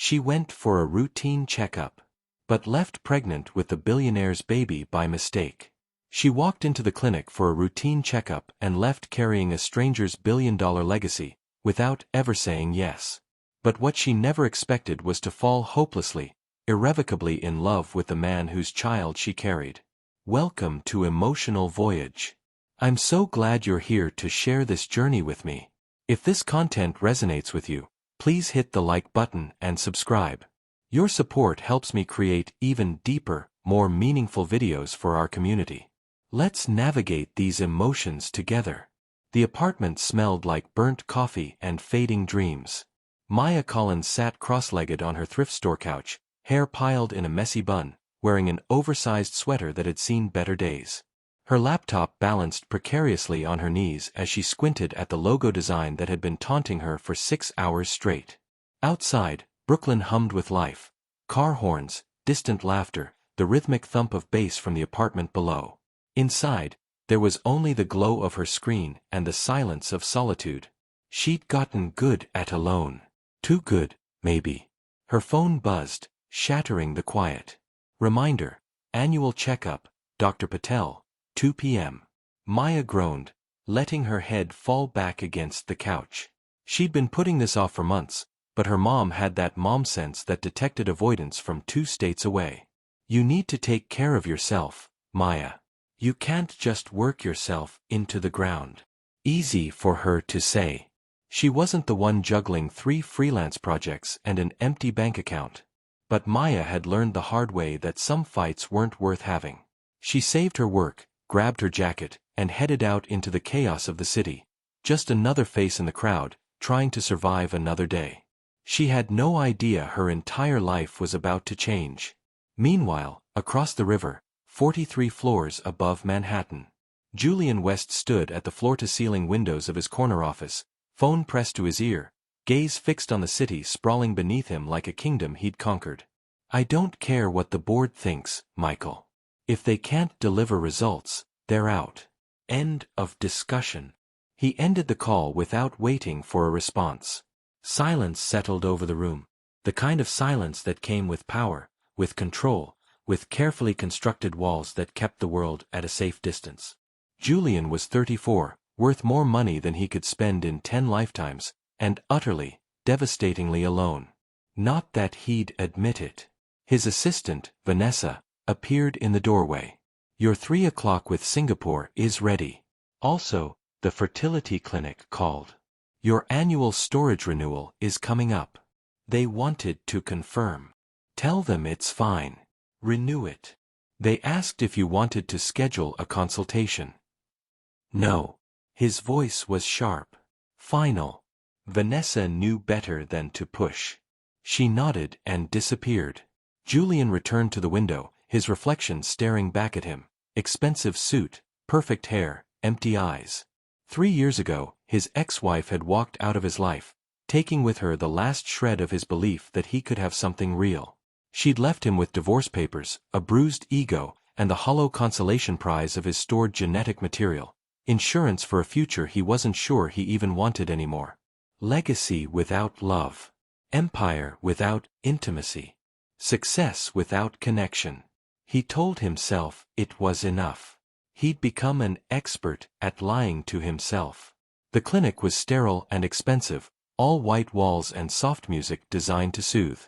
She went for a routine checkup, but left pregnant with the billionaire's baby by mistake. She walked into the clinic for a routine checkup and left carrying a stranger's billion-dollar legacy, without ever saying yes. But what she never expected was to fall hopelessly, irrevocably in love with the man whose child she carried. Welcome to Emotional Voyage. I'm so glad you're here to share this journey with me. If this content resonates with you, please hit the like button and subscribe. Your support helps me create even deeper, more meaningful videos for our community. Let's navigate these emotions together. The apartment smelled like burnt coffee and fading dreams. Maya Collins sat cross-legged on her thrift store couch, hair piled in a messy bun, wearing an oversized sweater that had seen better days. Her laptop balanced precariously on her knees as she squinted at the logo design that had been taunting her for 6 hours straight. Outside, Brooklyn hummed with life. Car horns, distant laughter, the rhythmic thump of bass from the apartment below. Inside, there was only the glow of her screen and the silence of solitude. She'd gotten good at alone. Too good, maybe. Her phone buzzed, shattering the quiet. Reminder, annual checkup, Dr. Patel, 2 p.m. Maya groaned, letting her head fall back against the couch. She'd been putting this off for months, but her mom had that mom sense that detected avoidance from 2 states away. You need to take care of yourself, Maya. You can't just work yourself into the ground. Easy for her to say. She wasn't the one juggling 3 freelance projects and an empty bank account. But Maya had learned the hard way that some fights weren't worth having. She saved her work, grabbed her jacket, and headed out into the chaos of the city. Just another face in the crowd, trying to survive another day. She had no idea her entire life was about to change. Meanwhile, across the river, 43 floors above Manhattan, Julian West stood at the floor-to-ceiling windows of his corner office, phone pressed to his ear, gaze fixed on the city sprawling beneath him like a kingdom he'd conquered. I don't care what the board thinks, Michael. If they can't deliver results, they're out. End of discussion. He ended the call without waiting for a response. Silence settled over the room, the kind of silence that came with power, with control, with carefully constructed walls that kept the world at a safe distance. Julian was 34, worth more money than he could spend in 10 lifetimes, and utterly, devastatingly alone. Not that he'd admit it. His assistant, Vanessa, appeared in the doorway. Your 3 o'clock with Singapore is ready. Also, the fertility clinic called. Your annual storage renewal is coming up. They wanted to confirm. Tell them it's fine. Renew it. They asked if you wanted to schedule a consultation. No. His voice was sharp. Final. Vanessa knew better than to push. She nodded and disappeared. Julian returned to the window, his reflection staring back at him. Expensive suit, perfect hair, empty eyes. 3 years ago, his ex-wife had walked out of his life, taking with her the last shred of his belief that he could have something real. She'd left him with divorce papers, a bruised ego, and the hollow consolation prize of his stored genetic material. Insurance for a future he wasn't sure he even wanted anymore. Legacy without love. Empire without intimacy. Success without connection. He told himself it was enough. He'd become an expert at lying to himself. The clinic was sterile and expensive, all white walls and soft music designed to soothe.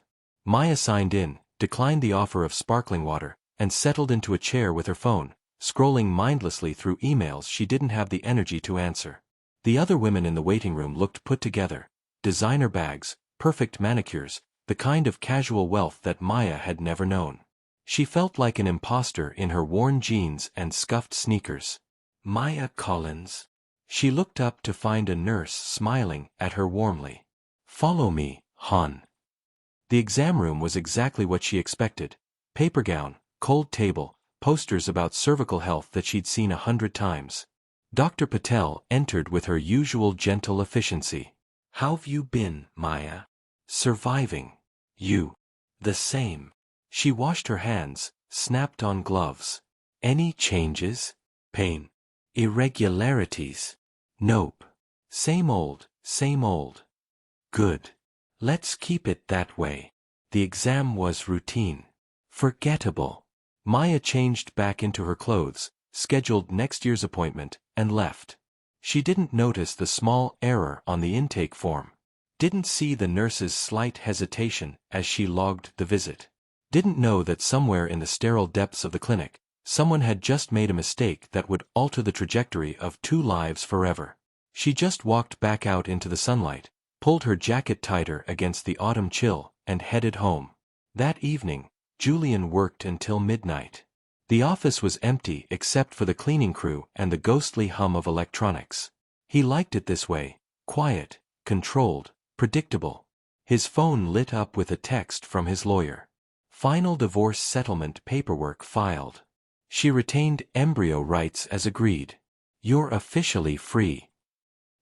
Maya signed in, declined the offer of sparkling water, and settled into a chair with her phone, scrolling mindlessly through emails she didn't have the energy to answer. The other women in the waiting room looked put together. Designer bags, perfect manicures, the kind of casual wealth that Maya had never known. She felt like an imposter in her worn jeans and scuffed sneakers. Maya Collins. She looked up to find a nurse smiling at her warmly. Follow me, hon. The exam room was exactly what she expected. Paper gown, cold table, posters about cervical health that she'd seen 100 times. Dr. Patel entered with her usual gentle efficiency. How've you been, Maya? Surviving. You. The same. She washed her hands, snapped on gloves. Any changes? Pain. Irregularities? Nope. Same old, same old. Good. Let's keep it that way. The exam was routine. Forgettable. Maya changed back into her clothes, scheduled next year's appointment, and left. She didn't notice the small error on the intake form. Didn't see the nurse's slight hesitation as she logged the visit. Didn't know that somewhere in the sterile depths of the clinic, someone had just made a mistake that would alter the trajectory of 2 lives forever. She just walked back out into the sunlight, pulled her jacket tighter against the autumn chill, and headed home. That evening, Julian worked until midnight. The office was empty except for the cleaning crew and the ghostly hum of electronics. He liked it this way, quiet, controlled, predictable. His phone lit up with a text from his lawyer. Final divorce settlement paperwork filed. She retained embryo rights as agreed. You're officially free.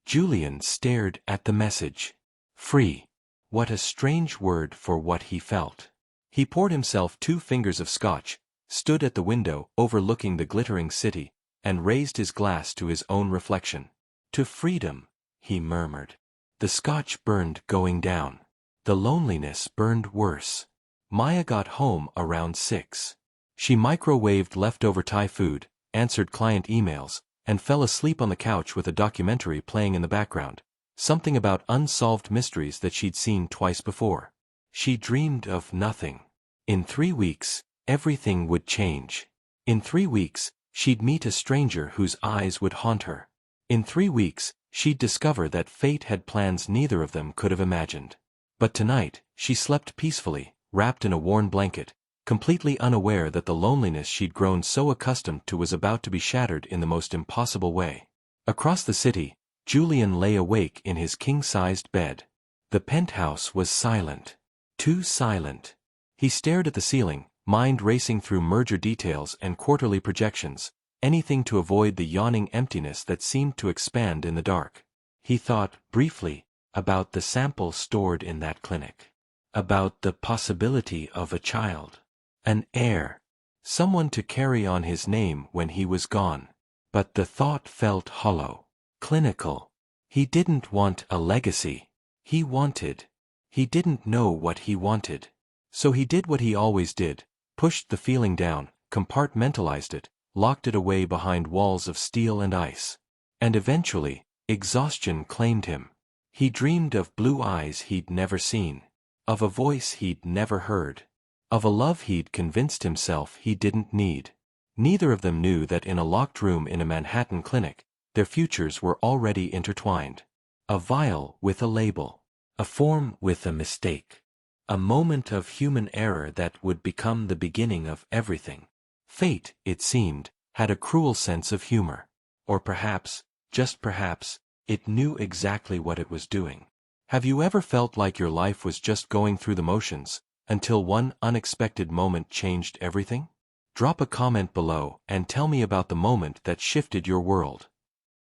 Julian stared at the message. Free. What a strange word for what he felt. He poured himself 2 fingers of scotch, stood at the window overlooking the glittering city, and raised his glass to his own reflection. To freedom, he murmured. The scotch burned going down. The loneliness burned worse. Maya got home around 6. She microwaved leftover Thai food, answered client emails, and fell asleep on the couch with a documentary playing in the background, something about unsolved mysteries that she'd seen twice before. She dreamed of nothing. In 3 weeks, everything would change. In 3 weeks, she'd meet a stranger whose eyes would haunt her. In 3 weeks, she'd discover that fate had plans neither of them could have imagined. But tonight, she slept peacefully, wrapped in a worn blanket, completely unaware that the loneliness she'd grown so accustomed to was about to be shattered in the most impossible way. Across the city, Julian lay awake in his king-sized bed. The penthouse was silent. Too silent. He stared at the ceiling, mind racing through merger details and quarterly projections, anything to avoid the yawning emptiness that seemed to expand in the dark. He thought, briefly, about the sample stored in that clinic. About the possibility of a child. An heir. Someone to carry on his name when he was gone. But the thought felt hollow. Clinical. He didn't want a legacy. He wanted. He didn't know what he wanted. So he did what he always did, pushed the feeling down, compartmentalized it, locked it away behind walls of steel and ice. And eventually, exhaustion claimed him. He dreamed of blue eyes he'd never seen. Of a voice he'd never heard. Of a love he'd convinced himself he didn't need. Neither of them knew that in a locked room in a Manhattan clinic, their futures were already intertwined. A vial with a label. A form with a mistake. A moment of human error that would become the beginning of everything. Fate, it seemed, had a cruel sense of humor. Or perhaps, just perhaps, it knew exactly what it was doing. Have you ever felt like your life was just going through the motions, until one unexpected moment changed everything? Drop a comment below and tell me about the moment that shifted your world.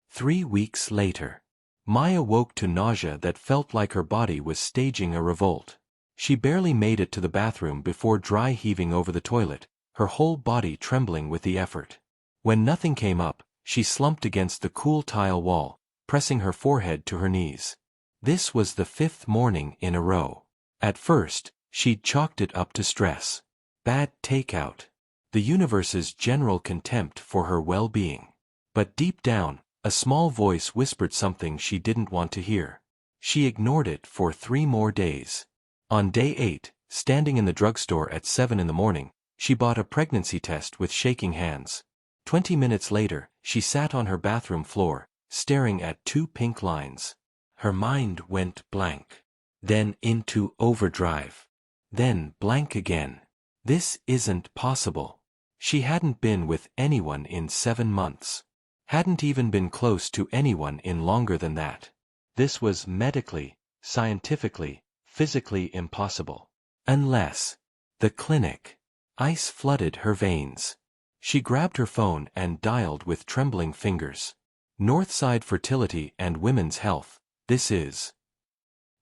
3 weeks later. Maya woke to nausea that felt like her body was staging a revolt. She barely made it to the bathroom before dry heaving over the toilet, her whole body trembling with the effort. When nothing came up, she slumped against the cool tile wall, pressing her forehead to her knees. This was the 5th morning in a row. At first, she'd chalked it up to stress. Bad takeout. The universe's general contempt for her well-being. But deep down, a small voice whispered something she didn't want to hear. She ignored it for 3 more days. On day 8, standing in the drugstore at 7 in the morning, she bought a pregnancy test with shaking hands. 20 minutes later, she sat on her bathroom floor, staring at 2 pink lines. Her mind went blank. Then into overdrive. Then blank again. This isn't possible. She hadn't been with anyone in 7 months. Hadn't even been close to anyone in longer than that. This was medically, scientifically, physically impossible. Unless. The clinic. Ice flooded her veins. She grabbed her phone and dialed with trembling fingers. Northside Fertility and Women's Health, this is.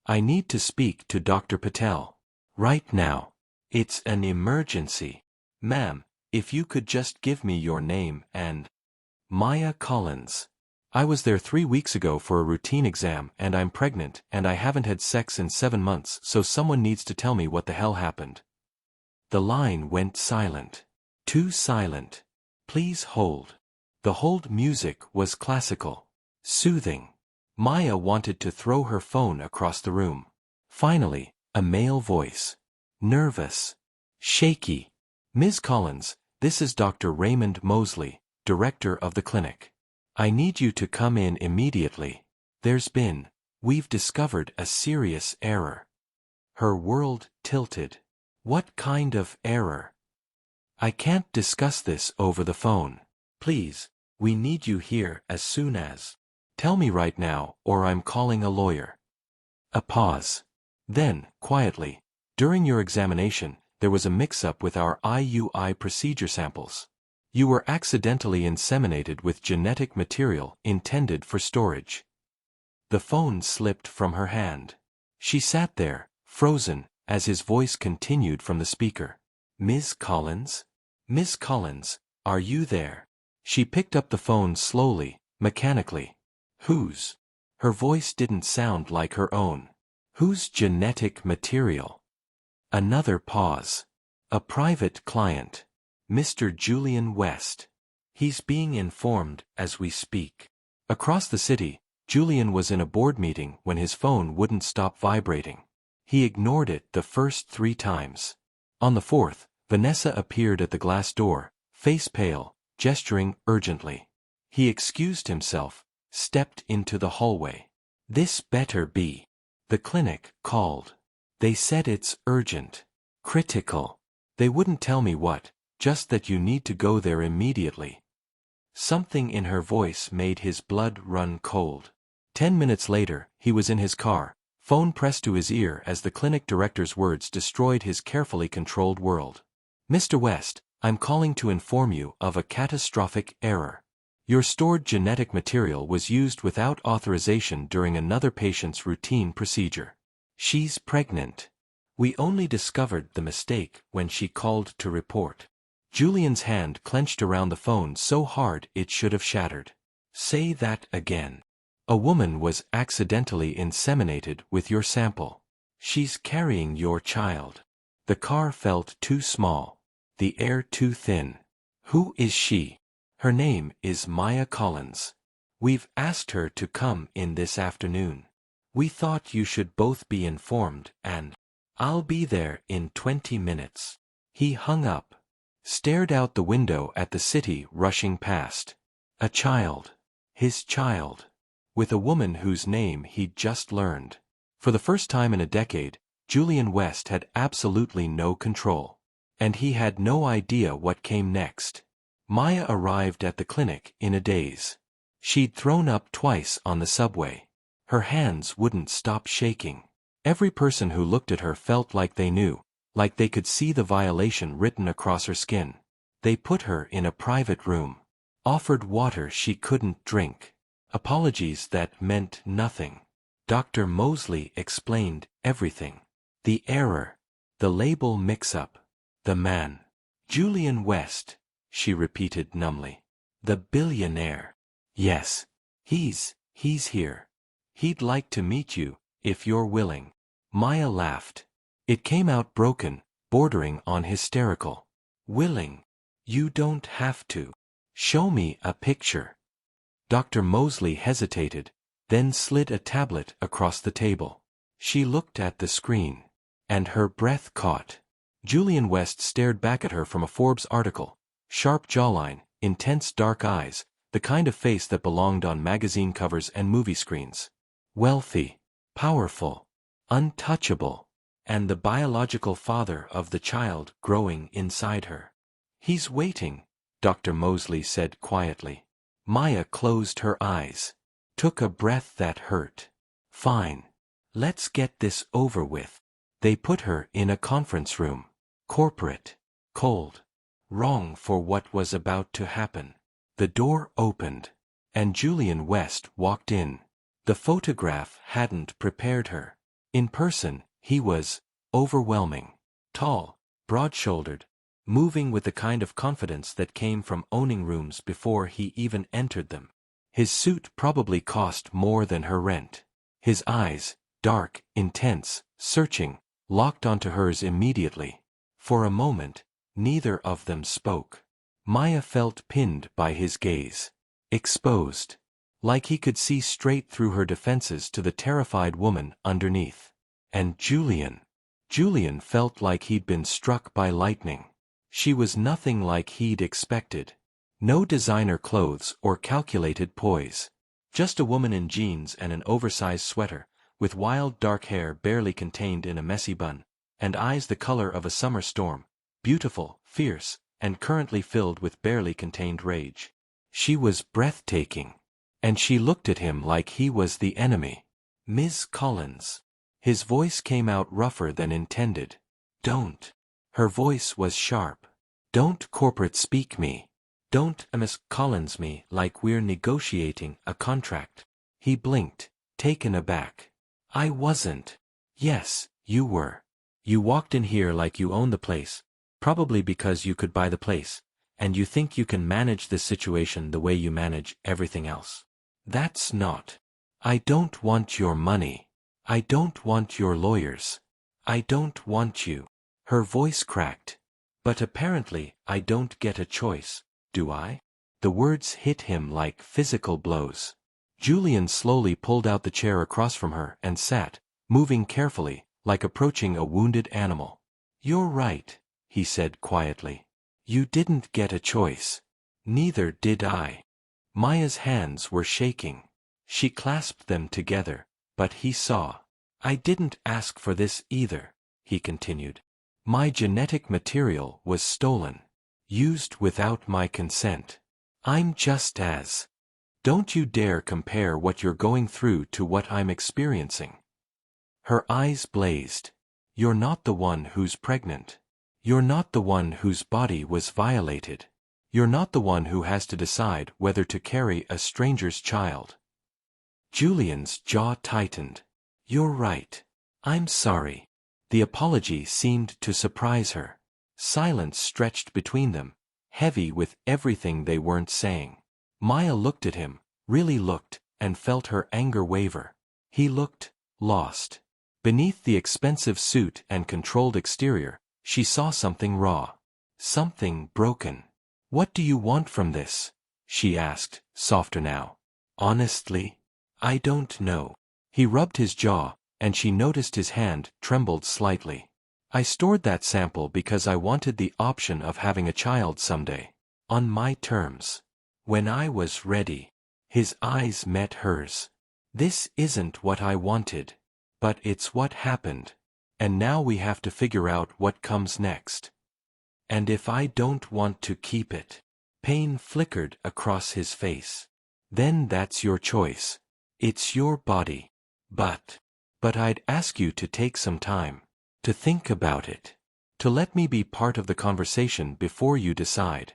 I need to speak to Dr. Patel. Right now. It's an emergency. Ma'am, if you could just give me your name and... Maya Collins. I was there 3 weeks ago for a routine exam and I'm pregnant and I haven't had sex in 7 months, so someone needs to tell me what the hell happened." The line went silent. Too silent. "Please hold." The hold music was classical. Soothing. Maya wanted to throw her phone across the room. Finally, a male voice. Nervous. Shaky. "Ms. Collins, this is Dr. Raymond Mosley, director of the clinic. I need you to come in immediately. We've discovered a serious error." Her world tilted. What kind of error? "I can't discuss this over the phone. Please, we need you here as soon as. Tell me right now or I'm calling a lawyer." A pause. Then, quietly, "During your examination, there was a mix-up with our IUI procedure samples. You were accidentally inseminated with genetic material intended for storage." The phone slipped from her hand. She sat there, frozen, as his voice continued from the speaker. "Ms. Collins? Miss Collins, are you there?" She picked up the phone slowly, mechanically. "Whose?" Her voice didn't sound like her own. "Whose genetic material?" Another pause. "A private client. Mr. Julian West. He's being informed as we speak." Across the city, Julian was in a board meeting when his phone wouldn't stop vibrating. He ignored it the first 3 times. On the 4th, Vanessa appeared at the glass door, face pale, gesturing urgently. He excused himself, stepped into the hallway. "This better be." The clinic called. "They said it's urgent. Critical. They wouldn't tell me what, just that you need to go there immediately." Something in her voice made his blood run cold. 10 minutes later, he was in his car, phone pressed to his ear as the clinic director's words destroyed his carefully controlled world. "Mr. West, I'm calling to inform you of a catastrophic error. Your stored genetic material was used without authorization during another patient's routine procedure. She's pregnant. We only discovered the mistake when she called to report." Julian's hand clenched around the phone so hard it should have shattered. "Say that again." "A woman was accidentally inseminated with your sample. She's carrying your child." The car felt too small. The air too thin. "Who is she?" "Her name is Maya Collins. We've asked her to come in this afternoon. We thought you should both be informed and I'll be there in 20 minutes. He hung up. Stared out the window at the city rushing past. A child. His child. With a woman whose name he'd just learned. For the first time in a decade, Julian West had absolutely no control. And he had no idea what came next. Maya arrived at the clinic in a daze. She'd thrown up twice on the subway. Her hands wouldn't stop shaking. Every person who looked at her felt like they knew, like they could see the violation written across her skin. They put her in a private room. Offered water she couldn't drink. Apologies that meant nothing. Dr. Mosley explained everything. The error. The label mix-up. The man. "Julian West," she repeated numbly. "The billionaire. Yes. He's here. He'd like to meet you, if you're willing." Maya laughed. It came out broken, bordering on hysterical. "Willing? You don't have to. Show me a picture." Dr. Mosley hesitated, then slid a tablet across the table. She looked at the screen. And her breath caught. Julian West stared back at her from a Forbes article. Sharp jawline, intense dark eyes, the kind of face that belonged on magazine covers and movie screens. Wealthy. Powerful. Untouchable. And the biological father of the child growing inside her. "He's waiting," Dr. Mosley said quietly. Maya closed her eyes. Took a breath that hurt. "Fine. Let's get this over with." They put her in a conference room. Corporate. Cold. Wrong for what was about to happen. The door opened. And Julian West walked in. The photograph hadn't prepared her. In person, he was overwhelming. Tall, broad-shouldered, moving with the kind of confidence that came from owning rooms before he even entered them. His suit probably cost more than her rent. His eyes, dark, intense, searching, locked onto hers immediately. For a moment, neither of them spoke. Maya felt pinned by his gaze. Exposed. Like he could see straight through her defenses to the terrified woman underneath. And Julian felt like he'd been struck by lightning. She was nothing like he'd expected. No designer clothes or calculated poise. Just a woman in jeans and an oversized sweater, with wild dark hair barely contained in a messy bun, and eyes the color of a summer storm, beautiful, fierce, and currently filled with barely contained rage. She was breathtaking. And she looked at him like he was the enemy. Ms. Collins. His voice came out rougher than intended. Don't. Her voice was sharp. Don't corporate speak me. Don't Miss Collins me like we're negotiating a contract. He blinked, taken aback. I wasn't. Yes, you were. You walked in here like you own the place, probably because you could buy the place, and you think you can manage this situation the way you manage everything else. That's not. I don't want your money. I don't want your lawyers. I don't want you. Her voice cracked. But apparently I don't get a choice, do I? The words hit him like physical blows. Julian slowly pulled out the chair across from her and sat, moving carefully, like approaching a wounded animal. You're right, he said quietly. You didn't get a choice. Neither did I. Maya's hands were shaking. She clasped them together, but he saw. I didn't ask for this either, he continued. My genetic material was stolen. Used without my consent. I'm just as. Don't you dare compare what you're going through to what I'm experiencing. Her eyes blazed. You're not the one who's pregnant. You're not the one whose body was violated. You're not the one who has to decide whether to carry a stranger's child. Julian's jaw tightened. You're right. I'm sorry. The apology seemed to surprise her. Silence stretched between them, heavy with everything they weren't saying. Maya looked at him, really looked, and felt her anger waver. He looked lost. Beneath the expensive suit and controlled exterior, she saw something raw. Something broken. What do you want from this? She asked, softer now. Honestly, I don't know. He rubbed his jaw, and she noticed his hand trembled slightly. I stored that sample because I wanted the option of having a child someday. On my terms. When I was ready. His eyes met hers. This isn't what I wanted. But it's what happened. And now we have to figure out what comes next. And if I don't want to keep it. Pain flickered across his face. Then that's your choice. It's your body. But I'd ask you to take some time. To think about it. To let me be part of the conversation before you decide.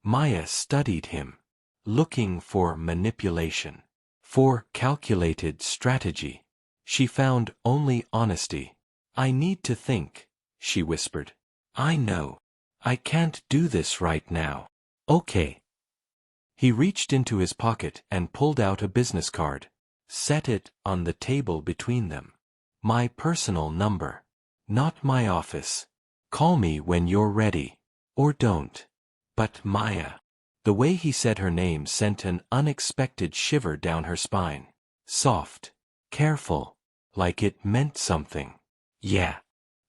Maya studied him. Looking for manipulation. For calculated strategy. She found only honesty. I need to think, she whispered. I know. I can't do this right now. Okay. He reached into his pocket and pulled out a business card. Set it on the table between them. My personal number. Not my office. Call me when you're ready. Or don't. But Maya. The way he said her name sent an unexpected shiver down her spine. Soft. Careful. Like it meant something. Yeah.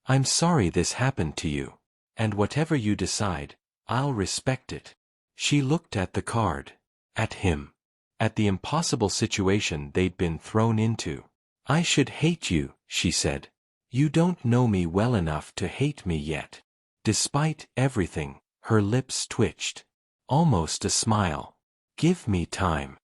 I'm sorry this happened to you. And whatever you decide, I'll respect it. She looked at the card. At him. At the impossible situation they'd been thrown into. I should hate you, she said. You don't know me well enough to hate me yet. Despite everything, her lips twitched. Almost a smile. Give me time.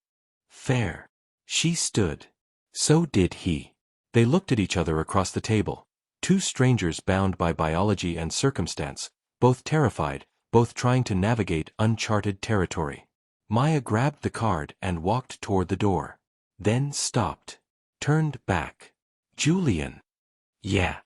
Fair. She stood. So did he. They looked at each other across the table. Two strangers bound by biology and circumstance, both terrified, both trying to navigate uncharted territory. Maya grabbed the card and walked toward the door. Then stopped. Turned back. Julian. Yeah.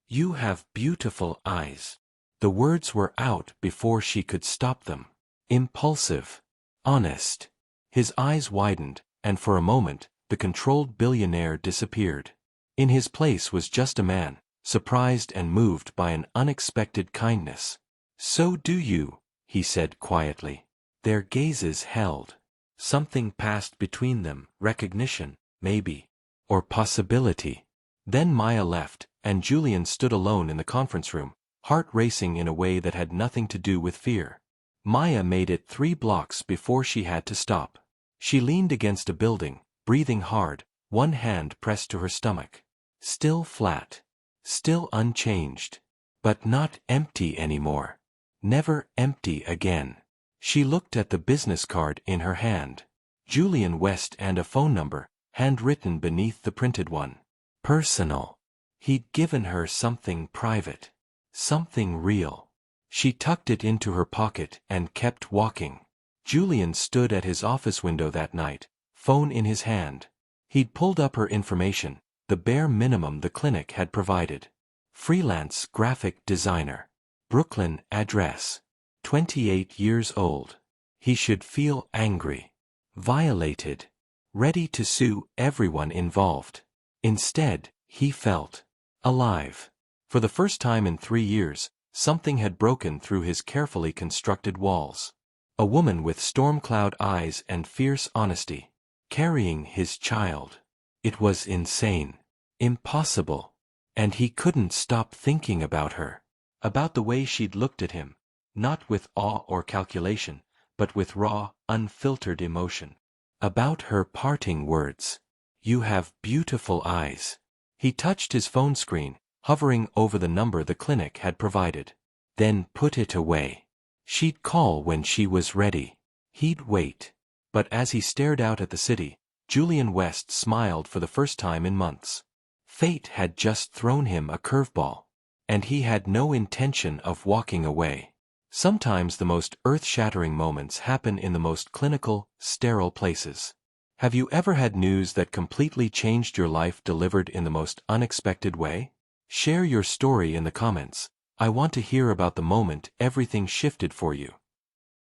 You have beautiful eyes. The words were out before she could stop them. Impulsive. Honest. His eyes widened, and for a moment, the controlled billionaire disappeared. In his place was just a man, surprised and moved by an unexpected kindness. "So do you," he said quietly. Their gazes held. Something passed between them, recognition, maybe, or possibility. Then Maya left, and Julian stood alone in the conference room, heart racing in a way that had nothing to do with fear. Maya made it 3 blocks before she had to stop. She leaned against a building, breathing hard, one hand pressed to her stomach. Still flat. Still unchanged. But not empty anymore. Never empty again. She looked at the business card in her hand. Julian West and a phone number, handwritten beneath the printed one. Personal. He'd given her something private. Something real. She tucked it into her pocket and kept walking. Julian stood at his office window that night, phone in his hand. He'd pulled up her information, the bare minimum the clinic had provided. Freelance graphic designer. Brooklyn address. 28 years old. He should feel angry. Violated. Ready to sue everyone involved. Instead, he felt alive. For the first time in 3 years, something had broken through his carefully constructed walls. A woman with storm-cloud eyes and fierce honesty. Carrying his child. It was insane. Impossible. And he couldn't stop thinking about her. About the way she'd looked at him. Not with awe or calculation, but with raw, unfiltered emotion. About her parting words. "You have beautiful eyes." He touched his phone screen, hovering over the number the clinic had provided. Then put it away. She'd call when she was ready. He'd wait. But as he stared out at the city, Julian West smiled for the first time in months. Fate had just thrown him a curveball. And he had no intention of walking away. Sometimes the most earth-shattering moments happen in the most clinical, sterile places. Have you ever had news that completely changed your life delivered in the most unexpected way? Share your story in the comments. I want to hear about the moment everything shifted for you.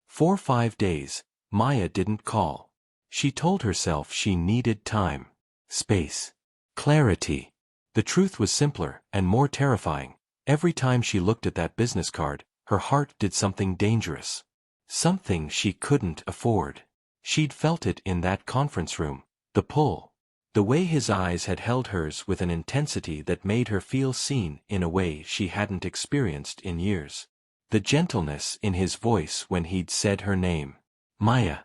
For 5 days, Maya didn't call. She told herself she needed time, space, clarity. The truth was simpler and more terrifying. Every time she looked at that business card, her heart did something dangerous. Something she couldn't afford. She'd felt it in that conference room, the pull. The way his eyes had held hers with an intensity that made her feel seen in a way she hadn't experienced in years. The gentleness in his voice when he'd said her name. Maya.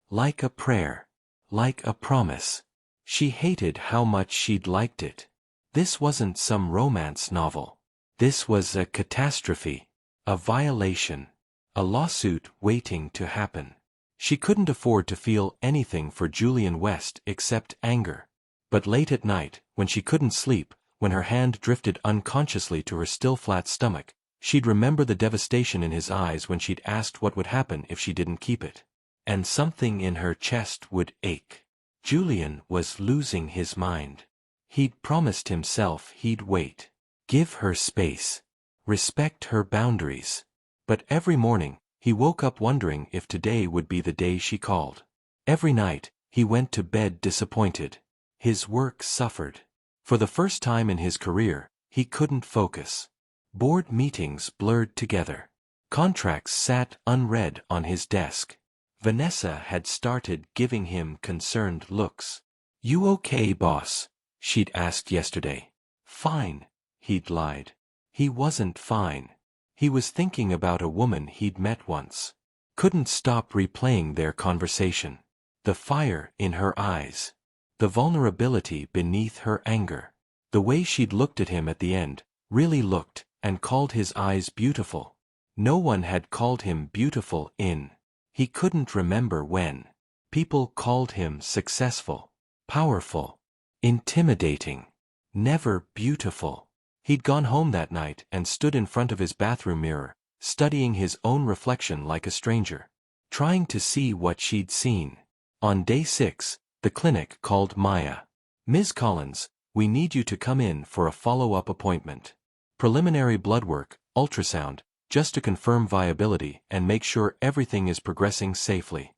Like a prayer. Like a promise. She hated how much she'd liked it. This wasn't some romance novel. This was a catastrophe. A violation. A lawsuit waiting to happen. She couldn't afford to feel anything for Julian West except anger. But late at night, when she couldn't sleep, when her hand drifted unconsciously to her still flat stomach, she'd remember the devastation in his eyes when she'd asked what would happen if she didn't keep it. And something in her chest would ache. Julian was losing his mind. He'd promised himself he'd wait. Give her space. Respect her boundaries. But every morning, he woke up wondering if today would be the day she called. Every night, he went to bed disappointed. His work suffered. For the first time in his career, he couldn't focus. Board meetings blurred together. Contracts sat unread on his desk. Vanessa had started giving him concerned looks. "You okay, boss?" she'd asked yesterday. "Fine," he'd lied. He wasn't fine. He was thinking about a woman he'd met once. Couldn't stop replaying their conversation. The fire in her eyes. The vulnerability beneath her anger. The way she'd looked at him at the end, really looked, and called his eyes beautiful. No one had called him beautiful in. He couldn't remember when. People called him successful, powerful, intimidating. Never beautiful. He'd gone home that night and stood in front of his bathroom mirror, studying his own reflection like a stranger. Trying to see what she'd seen. On day 6, the clinic called Maya. "Ms. Collins, we need you to come in for a follow-up appointment. Preliminary blood work, ultrasound, just to confirm viability and make sure everything is progressing safely."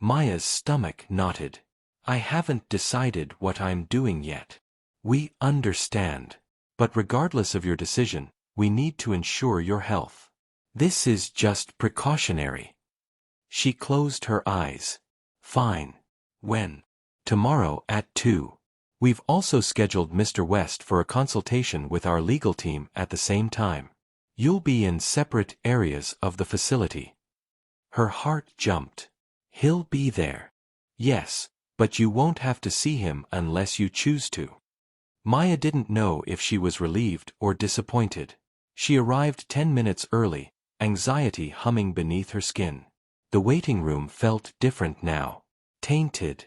Maya's stomach knotted. I haven't decided what I'm doing yet. We understand. But regardless of your decision, we need to ensure your health. This is just precautionary. She closed her eyes. Fine. When? Tomorrow at 2. We've also scheduled Mr. West for a consultation with our legal team at the same time. You'll be in separate areas of the facility. Her heart jumped. He'll be there. Yes, but you won't have to see him unless you choose to. Maya didn't know if she was relieved or disappointed. She arrived 10 minutes early, anxiety humming beneath her skin. The waiting room felt different now. Tainted.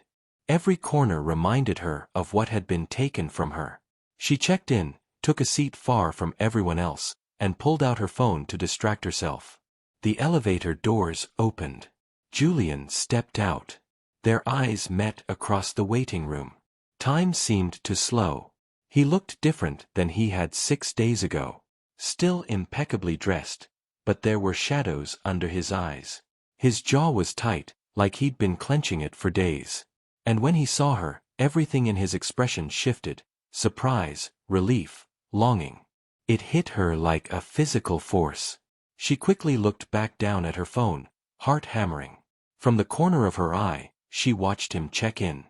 Every corner reminded her of what had been taken from her. She checked in, took a seat far from everyone else, and pulled out her phone to distract herself. The elevator doors opened. Julian stepped out. Their eyes met across the waiting room. Time seemed to slow. He looked different than he had 6 days ago. Still impeccably dressed, but there were shadows under his eyes. His jaw was tight, like he'd been clenching it for days. And when he saw her, everything in his expression shifted: surprise, relief, longing. It hit her like a physical force. She quickly looked back down at her phone, heart hammering. From the corner of her eye, she watched him check in.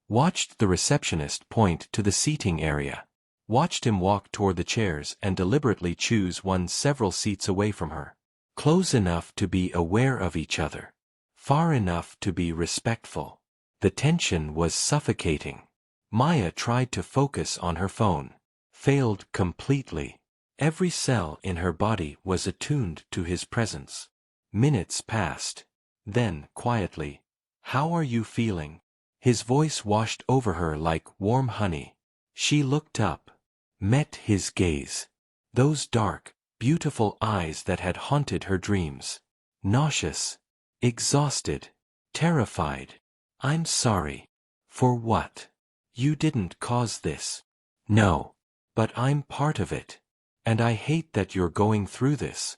Watched the receptionist point to the seating area. Watched him walk toward the chairs and deliberately choose one several seats away from her. Close enough to be aware of each other. Far enough to be respectful. The tension was suffocating. Maya tried to focus on her phone. Failed completely. Every cell in her body was attuned to his presence. Minutes passed. Then, quietly, "How are you feeling?" His voice washed over her like warm honey. She looked up. Met his gaze. Those dark, beautiful eyes that had haunted her dreams. Nauseous. Exhausted. Terrified. "I'm sorry." "For what?" "You didn't cause this." "No. But I'm part of it. And I hate that you're going through this."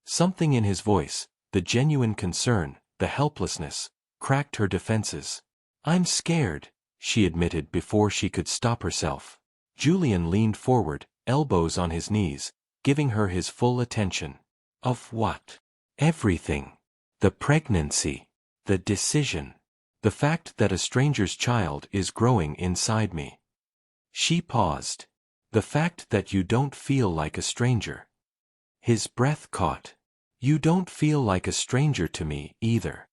Something in his voice, the genuine concern, the helplessness, cracked her defenses. "I'm scared," she admitted before she could stop herself. Julian leaned forward, elbows on his knees, giving her his full attention. "Of what?" "Everything. The pregnancy. The decision. The fact that a stranger's child is growing inside me." She paused. "The fact that you don't feel like a stranger." His breath caught. "You don't feel like a stranger to me, either."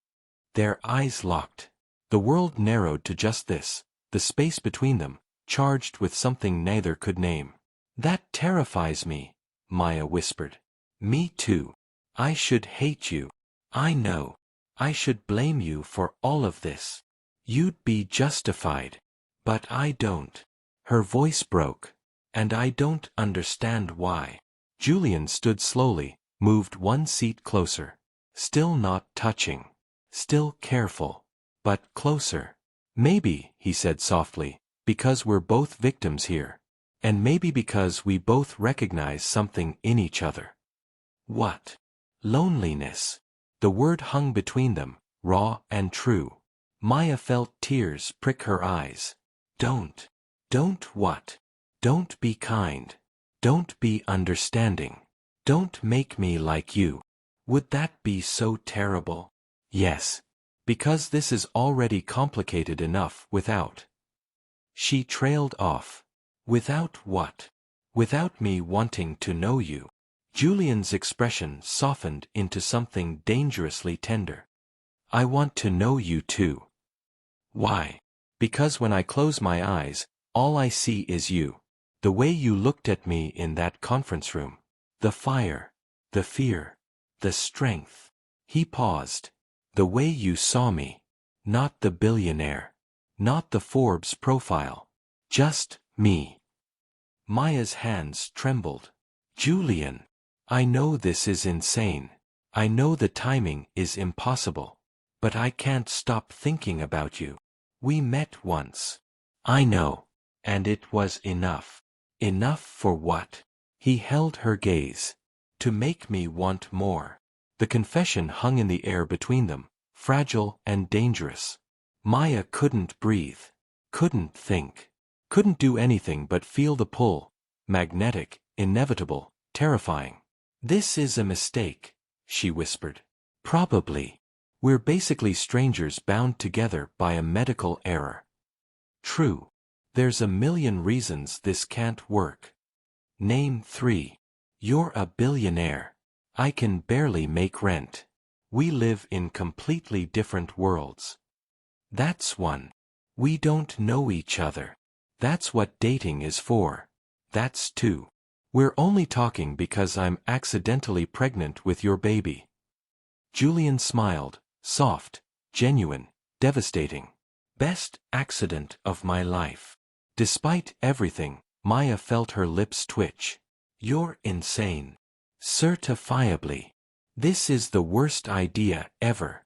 Their eyes locked. The world narrowed to just this, the space between them, charged with something neither could name. "That terrifies me," Maya whispered. "Me too. I should hate you. I know. I should blame you for all of this. You'd be justified. But I don't." Her voice broke. "And I don't understand why." Julian stood slowly, moved one seat closer. Still not touching. Still careful. But closer. "Maybe," he said softly, "because we're both victims here. And maybe because we both recognize something in each other." "What?" "Loneliness." The word hung between them, raw and true. Maya felt tears prick her eyes. "Don't." "Don't what?" "Don't be kind. Don't be understanding. Don't make me like you." "Would that be so terrible?" "Yes. Because this is already complicated enough without." She trailed off. "Without what?" "Without me wanting to know you." Julian's expression softened into something dangerously tender. "I want to know you too." "Why?" "Because when I close my eyes, all I see is you. The way you looked at me in that conference room. The fire. The fear. The strength." He paused. "The way you saw me. Not the billionaire. Not the Forbes profile. Just me." Maya's hands trembled. "Julian. I know this is insane. I know the timing is impossible. But I can't stop thinking about you. We met once." "I know. And it was enough." "Enough for what?" He held her gaze. "To make me want more." The confession hung in the air between them, fragile and dangerous. Maya couldn't breathe, couldn't think, couldn't do anything but feel the pull, magnetic, inevitable, terrifying. "This is a mistake," she whispered. "Probably. We're basically strangers bound together by a medical error." "True. There's a million reasons this can't work." "Name 3. You're a billionaire. I can barely make rent. We live in completely different worlds." "That's 1. We don't know each other. That's what dating is for." "That's 2. We're only talking because I'm accidentally pregnant with your baby." Julian smiled, soft, genuine, devastating. "Best accident of my life." Despite everything, Maya felt her lips twitch. "You're insane. Certifiably. This is the worst idea ever."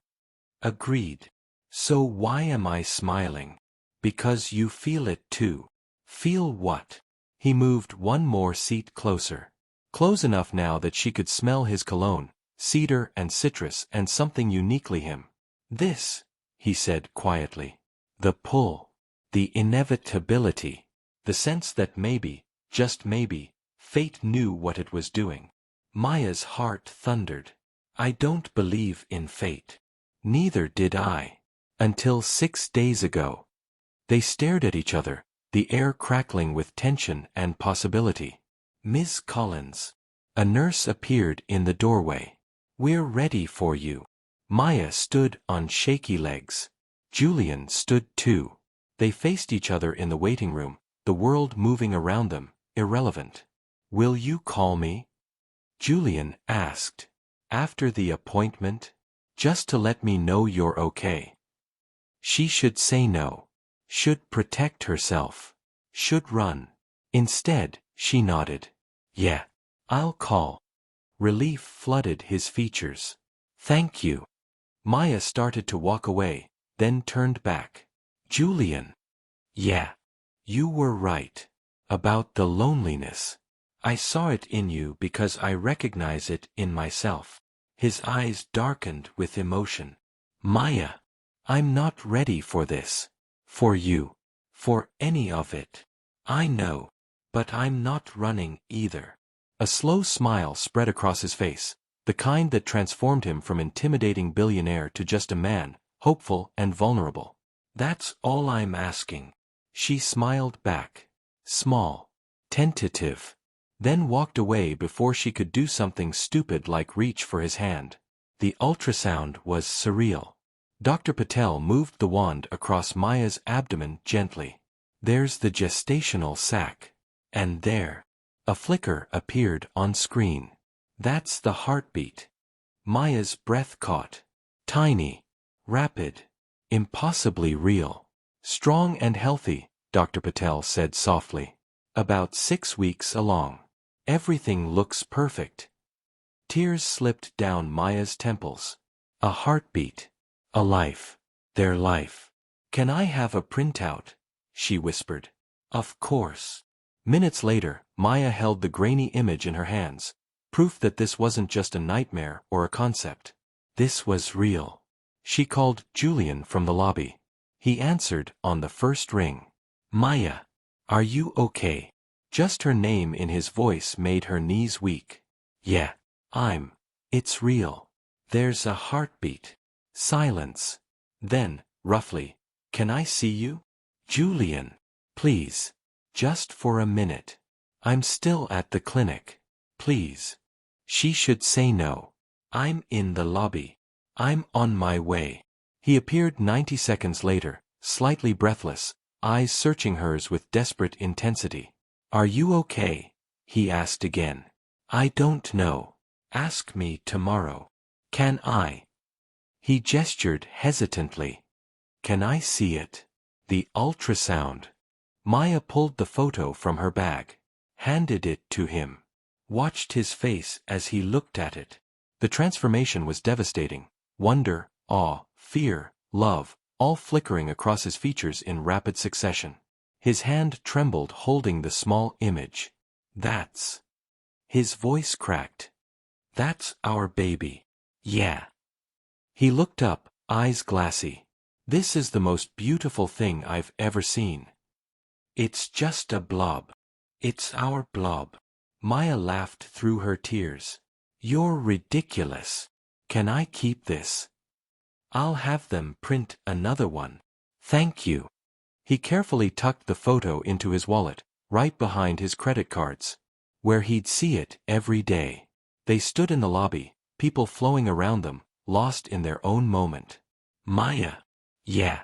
"Agreed. So why am I smiling?" "Because you feel it too." "Feel what?" He moved one more seat closer. Close enough now that she could smell his cologne, cedar and citrus and something uniquely him. "This," he said quietly. "The pull. The inevitability. The sense that maybe, just maybe, fate knew what it was doing." Maya's heart thundered. "I don't believe in fate." "Neither did I. Until 6 days ago." They stared at each other, the air crackling with tension and possibility. "Miss Collins." A nurse appeared in the doorway. "We're ready for you." Maya stood on shaky legs. Julian stood too. They faced each other in the waiting room, the world moving around them, irrelevant. "Will you call me?" Julian asked. "After the appointment? Just to let me know you're okay." She should say no. Should protect herself. Should run. Instead, she nodded. "Yeah. I'll call." Relief flooded his features. "Thank you." Maya started to walk away, then turned back. "Julian." "Yeah. You were right. About the loneliness. I saw it in you because I recognize it in myself." His eyes darkened with emotion. "Maya. I'm not ready for this. For you. For any of it. I know. But I'm not running either." A slow smile spread across his face, the kind that transformed him from intimidating billionaire to just a man, hopeful and vulnerable. "That's all I'm asking." She smiled back. Small. Tentative. Then walked away before she could do something stupid like reach for his hand. The ultrasound was surreal. Dr. Patel moved the wand across Maya's abdomen gently. "There's the gestational sac. And there." A flicker appeared on screen. "That's the heartbeat." Maya's breath caught. Tiny. Rapid. Impossibly real. "Strong and healthy," Dr. Patel said softly. "About 6 weeks along. Everything looks perfect." Tears slipped down Maya's temples. A heartbeat. A life. Their life. "Can I have a printout?" she whispered. "Of course." Minutes later, Maya held the grainy image in her hands, proof that this wasn't just a nightmare or a concept. This was real. She called Julian from the lobby. He answered on the first ring. "Maya. Are you okay?" Just her name in his voice made her knees weak. "Yeah. It's real. There's a heartbeat." Silence. Then, roughly, "Can I see you?" "Julian. Please. Just for a minute. I'm still at the clinic. Please." She should say no. "I'm in the lobby. I'm on my way." He appeared 90 seconds later, slightly breathless, eyes searching hers with desperate intensity. "Are you okay?" he asked again. "I don't know. Ask me tomorrow." "Can I?" He gestured hesitantly. "Can I see it?" "The ultrasound." Maya pulled the photo from her bag, handed it to him, watched his face as he looked at it. The transformation was devastating. Wonder, awe, fear, love, all flickering across his features in rapid succession. His hand trembled holding the small image. "That's..." His voice cracked. "That's our baby." "Yeah." He looked up, eyes glassy. This is the most beautiful thing I've ever seen. It's just a blob. It's our blob. Maya laughed through her tears. You're ridiculous. Can I keep this? I'll have them print another one. Thank you. He carefully tucked the photo into his wallet, right behind his credit cards, where he'd see it every day. They stood in the lobby, people flowing around them, lost in their own moment. Maya. Yeah.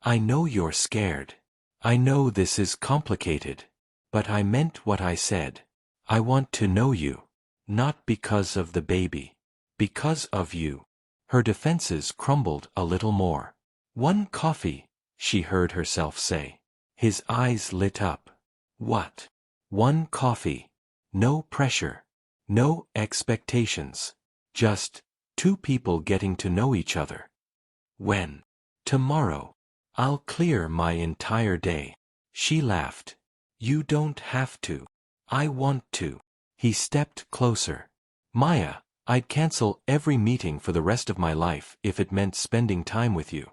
I know you're scared. I know this is complicated. But I meant what I said. I want to know you. Not because of the baby. Because of you. Her defenses crumbled a little more. One coffee, she heard herself say. His eyes lit up. What? One coffee. No pressure. No expectations. Just two people getting to know each other. When? Tomorrow. I'll clear my entire day. She laughed. You don't have to. I want to. He stepped closer. Maya, I'd cancel every meeting for the rest of my life if it meant spending time with you.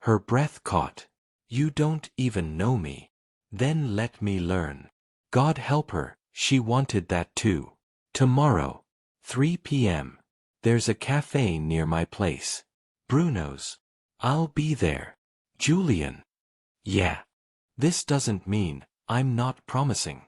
Her breath caught. You don't even know me. Then let me learn. God help her, she wanted that too. Tomorrow, 3 p.m. There's a cafe near my place. Bruno's. I'll be there. Julian. Yeah. This doesn't mean I'm not promising.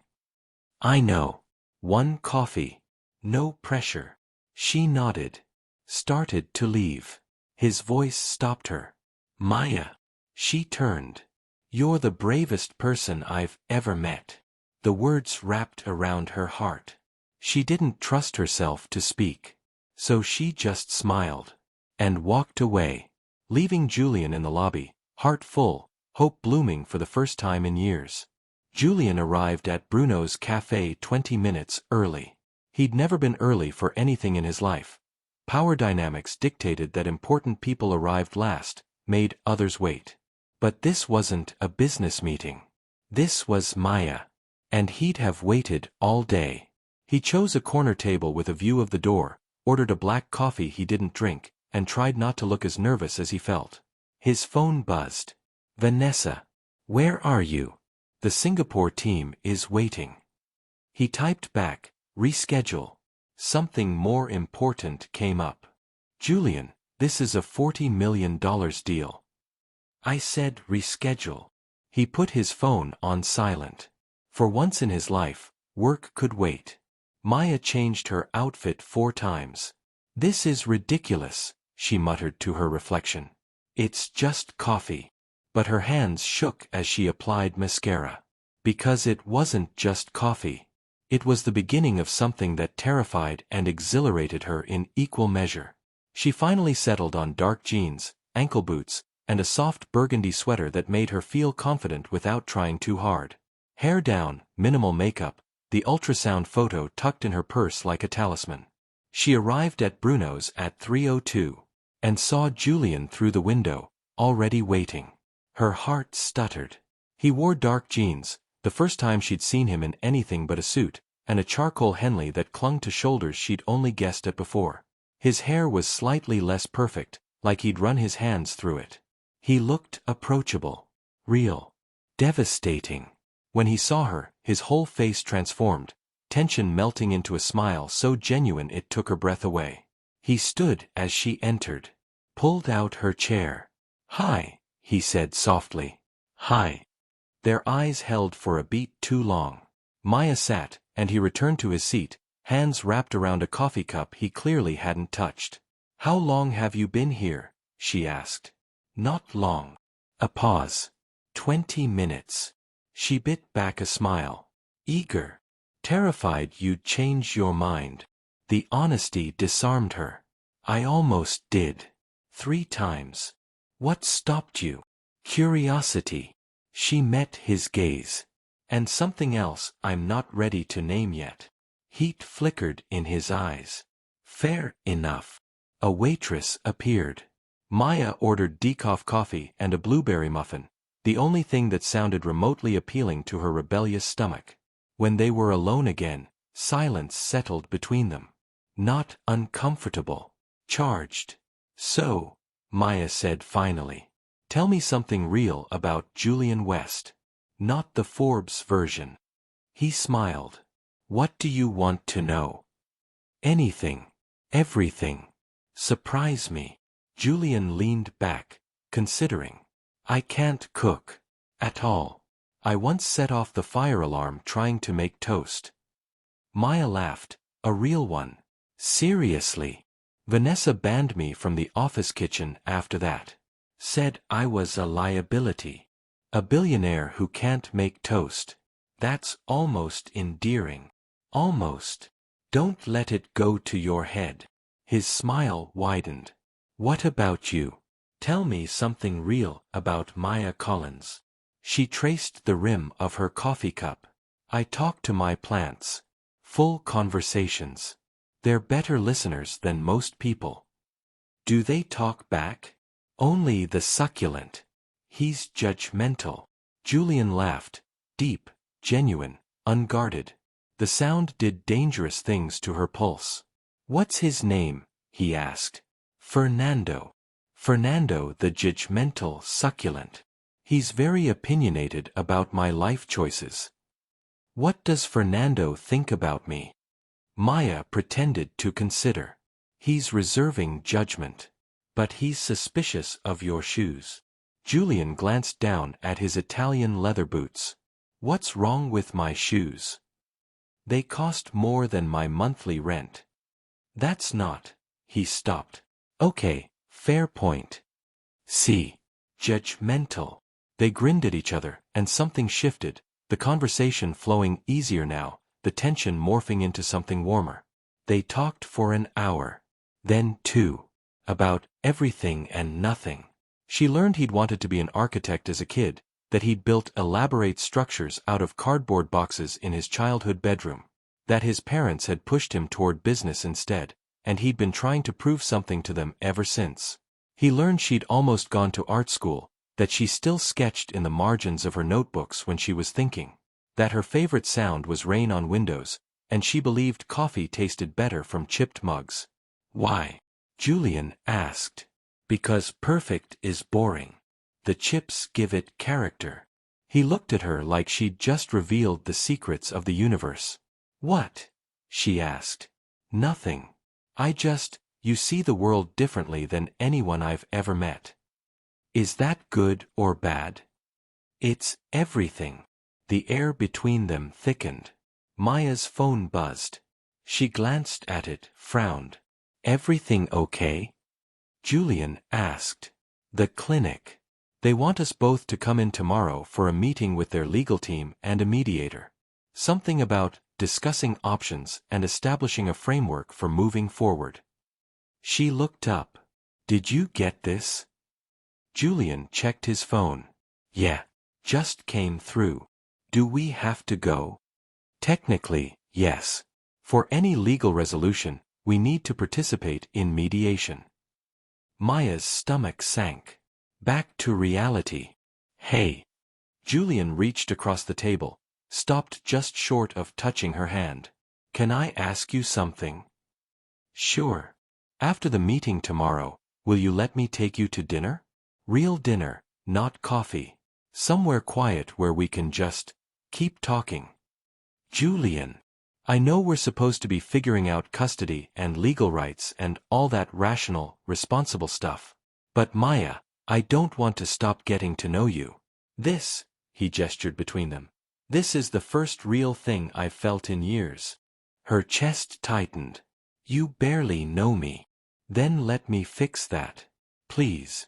I know. One coffee. No pressure. She nodded. Started to leave. His voice stopped her. Maya. She turned. You're the bravest person I've ever met. The words wrapped around her heart. She didn't trust herself to speak. So she just smiled. And walked away, leaving Julian in the lobby, heart full, hope blooming for the first time in years. Julian arrived at Bruno's cafe 20 minutes early. He'd never been early for anything in his life. Power dynamics dictated that important people arrived last, made others wait. But this wasn't a business meeting. This was Maya. And he'd have waited all day. He chose a corner table with a view of the door, ordered a black coffee he didn't drink, and tried not to look as nervous as he felt. His phone buzzed. Vanessa. Where are you? The Singapore team is waiting. He typed back, reschedule. Something more important came up. Julian, this is a $40 million deal. I said reschedule. He put his phone on silent. For once in his life, work could wait. Maya changed her outfit 4 times. This is ridiculous, she muttered to her reflection. It's just coffee. But her hands shook as she applied mascara. Because it wasn't just coffee. It was the beginning of something that terrified and exhilarated her in equal measure. She finally settled on dark jeans, ankle boots, and a soft burgundy sweater that made her feel confident without trying too hard. Hair down, minimal makeup, the ultrasound photo tucked in her purse like a talisman. She arrived at Bruno's at 3:02, and saw Julian through the window, already waiting. Her heart stuttered. He wore dark jeans, the first time she'd seen him in anything but a suit, and a charcoal Henley that clung to shoulders she'd only guessed at before. His hair was slightly less perfect, like he'd run his hands through it. He looked approachable. Real. Devastating. When he saw her, his whole face transformed, tension melting into a smile so genuine it took her breath away. He stood as she entered. Pulled out her chair. Hi, he said softly. Hi. Their eyes held for a beat too long. Maya sat, and he returned to his seat, hands wrapped around a coffee cup he clearly hadn't touched. How long have you been here? She asked. Not long. A pause. 20 minutes. She bit back a smile. Eager. Terrified you'd change your mind. The honesty disarmed her. I almost did. 3 times. What stopped you? Curiosity. She met his gaze. And something else I'm not ready to name yet. Heat flickered in his eyes. Fair enough. A waitress appeared. Maya ordered decaf coffee and a blueberry muffin, the only thing that sounded remotely appealing to her rebellious stomach. When they were alone again, silence settled between them. Not uncomfortable. Charged. So, Maya said finally. Tell me something real about Julian West. Not the Forbes version. He smiled. What do you want to know? Anything. Everything. Surprise me. Julian leaned back, considering. I can't cook. At all. I once set off the fire alarm trying to make toast. Maya laughed. A real one. Seriously. Vanessa banned me from the office kitchen after that. Said I was a liability. A billionaire who can't make toast. That's almost endearing. Almost. Don't let it go to your head. His smile widened. What about you? Tell me something real about Maya Collins. She traced the rim of her coffee cup. I talk to my plants. Full conversations. They're better listeners than most people. Do they talk back? Only the succulent. He's judgmental. Julian laughed. Deep, genuine, unguarded. The sound did dangerous things to her pulse. What's his name? He asked. Fernando. Fernando the judgmental succulent. He's very opinionated about my life choices. What does Fernando think about me? Maya pretended to consider. He's reserving judgment. But he's suspicious of your shoes. Julian glanced down at his Italian leather boots. What's wrong with my shoes? They cost more than my monthly rent. That's not. He stopped. Okay, fair point. See. Judgmental. They grinned at each other, and something shifted, the conversation flowing easier now, the tension morphing into something warmer. They talked for an hour. Then 2. About everything and nothing. She learned he'd wanted to be an architect as a kid, that he'd built elaborate structures out of cardboard boxes in his childhood bedroom, that his parents had pushed him toward business instead, and he'd been trying to prove something to them ever since. He learned she'd almost gone to art school, that she still sketched in the margins of her notebooks when she was thinking, that her favorite sound was rain on windows, and she believed coffee tasted better from chipped mugs. Why? Julian asked. Because perfect is boring. The chips give it character. He looked at her like she'd just revealed the secrets of the universe. What? She asked. Nothing. You see the world differently than anyone I've ever met. Is that good or bad? It's everything. The air between them thickened. Maya's phone buzzed. She glanced at it, frowned. Everything okay? Julian asked. The clinic. They want us both to come in tomorrow for a meeting with their legal team and a mediator. Something about discussing options and establishing a framework for moving forward. She looked up. Did you get this? Julian checked his phone. Yeah. Just came through. Do we have to go? Technically, yes. For any legal resolution, we need to participate in mediation. Maya's stomach sank. Back to reality. Hey. Julian reached across the table, stopped just short of touching her hand. Can I ask you something? Sure. After the meeting tomorrow, will you let me take you to dinner? Real dinner, not coffee. Somewhere quiet where we can just keep talking. Julian. I know we're supposed to be figuring out custody and legal rights and all that rational, responsible stuff. But Maya, I don't want to stop getting to know you. This, he gestured between them, this is the first real thing I've felt in years. Her chest tightened. You barely know me. Then let me fix that. Please.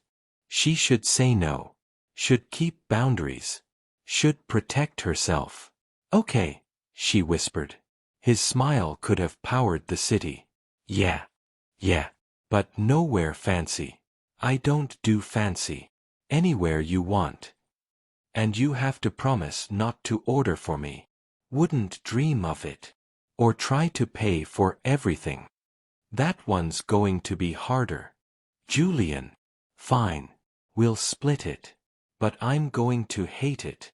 She should say no. Should keep boundaries. Should protect herself. Okay, she whispered. His smile could have powered the city. Yeah. But nowhere fancy. I don't do fancy. Anywhere you want. And you have to promise not to order for me. Wouldn't dream of it. Or try to pay for everything. That one's going to be harder. Julian. Fine. We'll split it. But I'm going to hate it.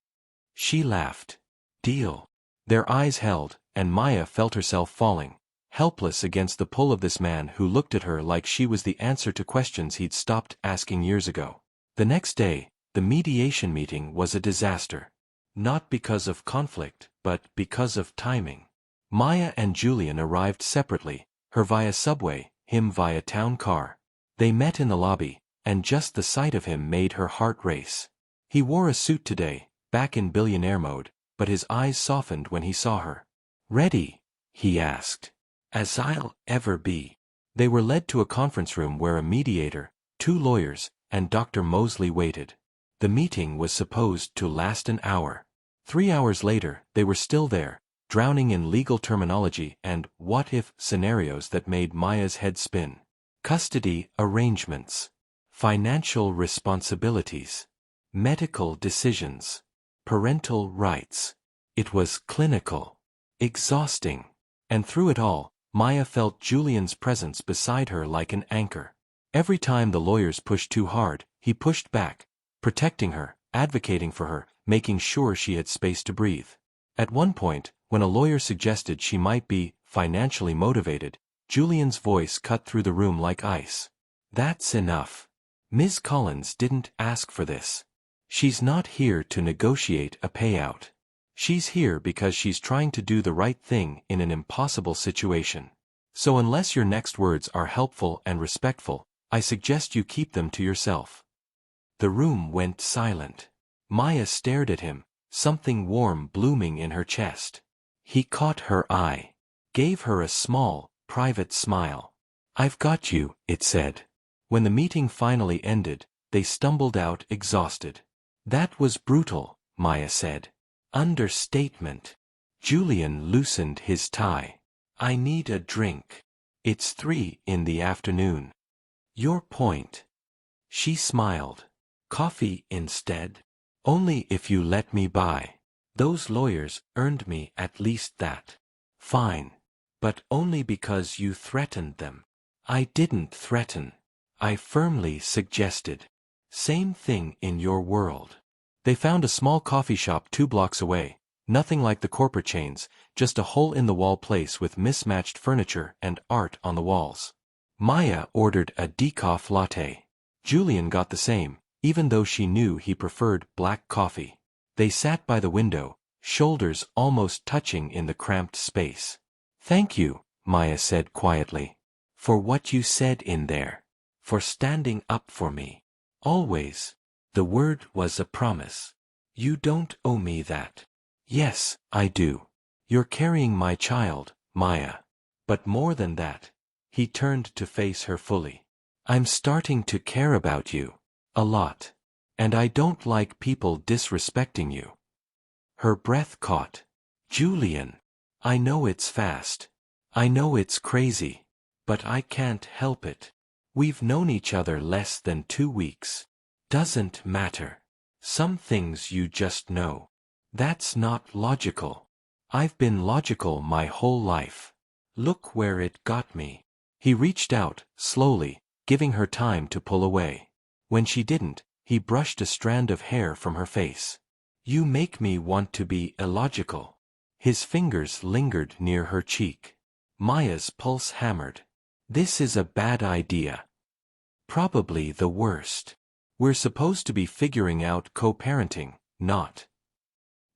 She laughed. Deal. Their eyes held, and Maya felt herself falling, helpless against the pull of this man who looked at her like she was the answer to questions he'd stopped asking years ago. The next day, the mediation meeting was a disaster. Not because of conflict, but because of timing. Maya and Julian arrived separately, her via subway, him via town car. They met in the lobby, and just the sight of him made her heart race. He wore a suit today, back in billionaire mode, but his eyes softened when he saw her. "Ready?" he asked. "As I'll ever be." They were led to a conference room where a mediator, 2 lawyers, and Dr. Mosley waited. The meeting was supposed to last an hour. 3 hours later, they were still there, drowning in legal terminology and what-if scenarios that made Maya's head spin. Custody arrangements, financial responsibilities, medical decisions, parental rights. It was clinical, exhausting, and through it all, Maya felt Julian's presence beside her like an anchor. Every time the lawyers pushed too hard, he pushed back, protecting her, advocating for her, making sure she had space to breathe. At one point, when a lawyer suggested she might be financially motivated, Julian's voice cut through the room like ice. "That's enough. Ms. Collins didn't ask for this. She's not here to negotiate a payout. She's here because she's trying to do the right thing in an impossible situation. So unless your next words are helpful and respectful, I suggest you keep them to yourself." The room went silent. Maya stared at him, something warm blooming in her chest. He caught her eye, gave her a small, private smile. "I've got you," it said. When the meeting finally ended, they stumbled out exhausted. "That was brutal," Maya said. "Understatement." Julian loosened his tie. "I need a drink. It's 3 in the afternoon." "Your point." She smiled. "Coffee instead?" "Only if you let me buy. Those lawyers earned me at least that." "Fine. But only because you threatened them." "I didn't threaten. I firmly suggested." "Same thing in your world." They found a small coffee shop 2 blocks away, nothing like the corporate chains, just a hole-in-the-wall place with mismatched furniture and art on the walls. Maya ordered a decaf latte. Julian got the same, even though she knew he preferred black coffee. They sat by the window, shoulders almost touching in the cramped space. "Thank you," Maya said quietly. "For what you said in there. For standing up for me. Always." The word was a promise. "You don't owe me that." "Yes, I do. You're carrying my child, Maya. But more than that." He turned to face her fully. "I'm starting to care about you. A lot. And I don't like people disrespecting you." Her breath caught. "Julian. I know it's fast. I know it's crazy. But I can't help it. We've known each other less than 2 weeks. Doesn't matter. Some things you just know. That's not logical. I've been logical my whole life. Look where it got me." He reached out, slowly, giving her time to pull away. When she didn't, he brushed a strand of hair from her face. "You make me want to be illogical." His fingers lingered near her cheek. Maya's pulse hammered. "This is a bad idea. Probably the worst. We're supposed to be figuring out co-parenting, not."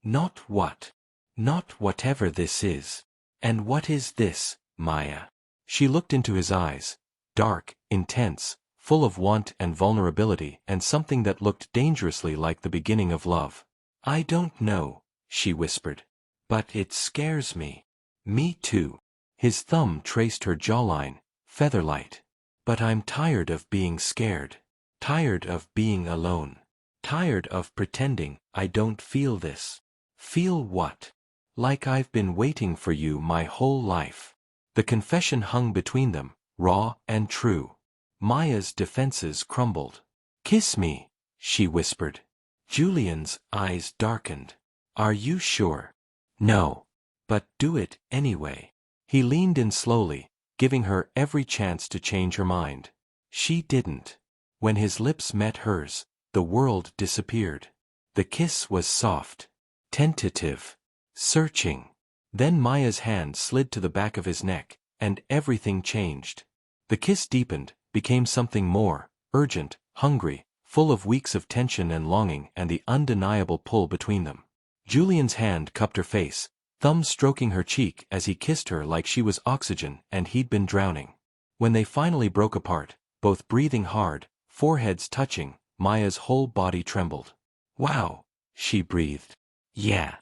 "Not what?" "Not whatever this is." "And what is this, Maya?" She looked into his eyes, dark, intense, full of want and vulnerability and something that looked dangerously like the beginning of love. "I don't know," she whispered. "But it scares me." "Me too." His thumb traced her jawline, featherlight. "But I'm tired of being scared. Tired of being alone. Tired of pretending I don't feel this." "Feel what?" "Like I've been waiting for you my whole life." The confession hung between them, raw and true. Maya's defenses crumbled. "Kiss me," she whispered. Julian's eyes darkened. "Are you sure?" "No. But do it anyway." He leaned in slowly, giving her every chance to change her mind. She didn't. When his lips met hers, the world disappeared. The kiss was soft, tentative, searching. Then Maya's hand slid to the back of his neck, and everything changed. The kiss deepened, became something more, urgent, hungry, full of weeks of tension and longing and the undeniable pull between them. Julian's hand cupped her face, thumb stroking her cheek as he kissed her like she was oxygen and he'd been drowning. When they finally broke apart, both breathing hard, foreheads touching, Maya's whole body trembled. "Wow," she breathed. "Yeah."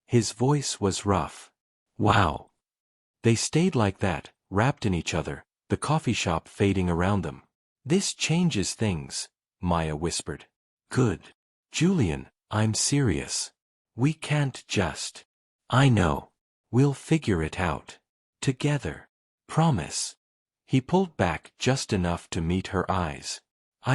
His voice was rough. "Wow." They stayed like that, wrapped in each other, the coffee shop fading around them. "This changes things," Maya whispered. "Good. Julian, I'm serious. We can't just." "I know. We'll figure it out. Together. Promise." He pulled back just enough to meet her eyes.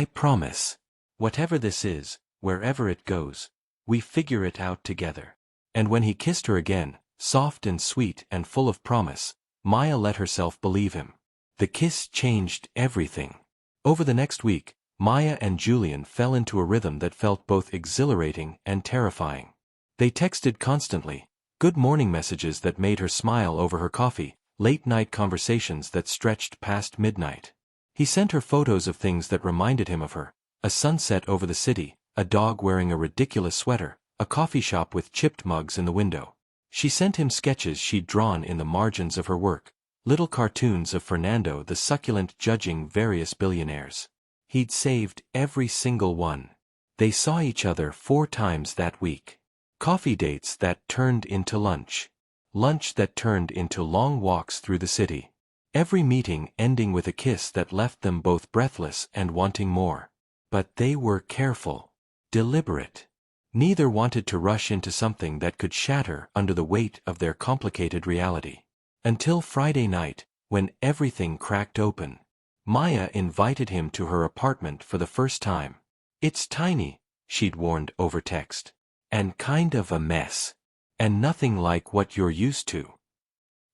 "I promise. Whatever this is, wherever it goes, we figure it out together." And when he kissed her again, soft and sweet and full of promise, Maya let herself believe him. The kiss changed everything. Over the next week, Maya and Julian fell into a rhythm that felt both exhilarating and terrifying. They texted constantly, good morning messages that made her smile over her coffee, late-night conversations that stretched past midnight. He sent her photos of things that reminded him of her, a sunset over the city, a dog wearing a ridiculous sweater, a coffee shop with chipped mugs in the window. She sent him sketches she'd drawn in the margins of her work, little cartoons of Fernando the succulent judging various billionaires. He'd saved every single one. They saw each other 4 times that week. Coffee dates that turned into lunch. Lunch that turned into long walks through the city. Every meeting ending with a kiss that left them both breathless and wanting more. But they were careful. Deliberate. Neither wanted to rush into something that could shatter under the weight of their complicated reality. Until Friday night, when everything cracked open. Maya invited him to her apartment for the first time. "It's tiny," she'd warned over text. "And kind of a mess. And nothing like what you're used to.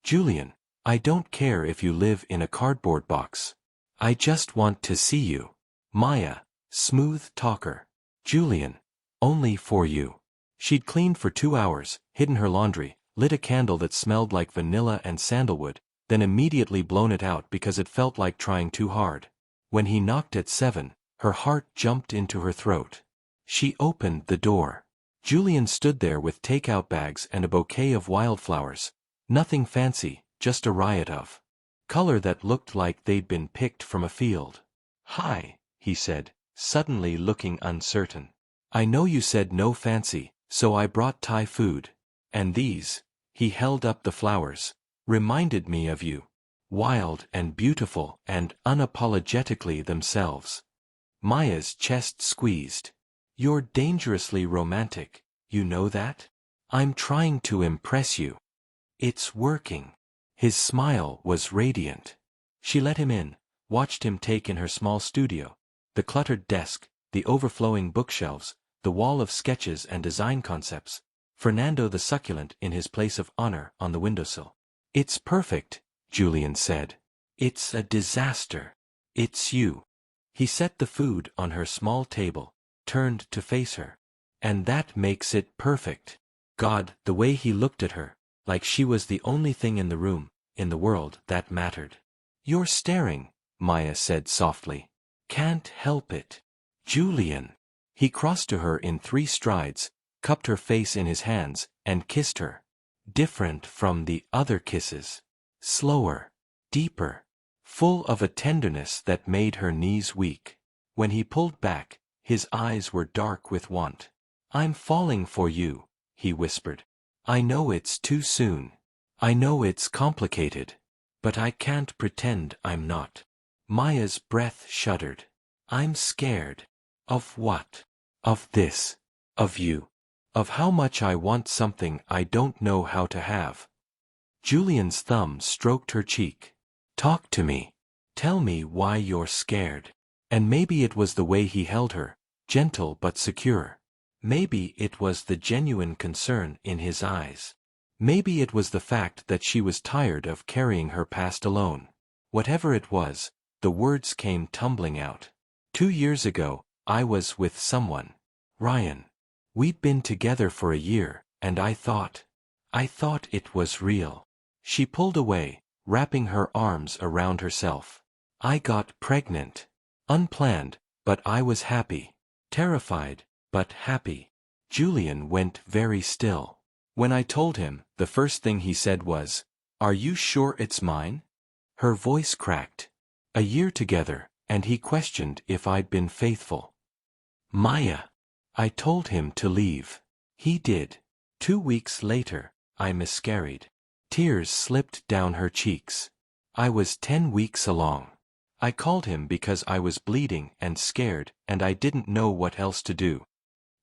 Julian, I don't care if you live in a cardboard box. I just want to see you." Maya, smooth talker. "Julian, only for you." She'd cleaned for 2 hours, hidden her laundry, lit a candle that smelled like vanilla and sandalwood, then immediately blown it out because it felt like trying too hard. When he knocked at 7, her heart jumped into her throat. She opened the door. Julian stood there with takeout bags and a bouquet of wildflowers. Nothing fancy, just a riot of color that looked like they'd been picked from a field. "Hi," he said, suddenly looking uncertain. "I know you said no fancy, so I brought Thai food. And these," he held up the flowers, "reminded me of you. Wild and beautiful and unapologetically themselves." Maya's chest squeezed. "You're dangerously romantic, you know that? I'm trying to impress you." "It's working." His smile was radiant. She let him in, watched him take in her small studio, the cluttered desk, the overflowing bookshelves, the wall of sketches and design concepts, Fernando the succulent in his place of honor on the windowsill. "It's perfect," Julian said. "It's a disaster. It's you." He set the food on her small table, turned to face her. "And that makes it perfect." God, the way he looked at her, like she was the only thing in the room, in the world, that mattered. "You're staring," Maya said softly. "Can't help it." "Julian." He crossed to her in 3 strides, cupped her face in his hands, and kissed her. Different from the other kisses. Slower. Deeper. Full of a tenderness that made her knees weak. When he pulled back, his eyes were dark with want. "I'm falling for you," he whispered. "I know it's too soon. I know it's complicated. But I can't pretend I'm not." Maya's breath shuddered. "I'm scared." "Of what?" "Of this. Of you. Of how much I want something I don't know how to have." Julian's thumb stroked her cheek. "Talk to me. Tell me why you're scared." And maybe it was the way he held her, gentle but secure. Maybe it was the genuine concern in his eyes. Maybe it was the fact that she was tired of carrying her past alone. Whatever it was, the words came tumbling out. 2 years ago, I was with someone. Ryan. We'd been together for a year, and I thought it was real." She pulled away, wrapping her arms around herself. I got pregnant. Unplanned, but I was happy. Terrified, but happy. Julian went very still. When I told him, the first thing he said was, "Are you sure it's mine?" Her voice cracked. A year together, and he questioned if I'd been faithful. Maya. I told him to leave. He did. 2 weeks later, I miscarried. Tears slipped down her cheeks. I was 10 weeks along. I called him because I was bleeding and scared, and I didn't know what else to do.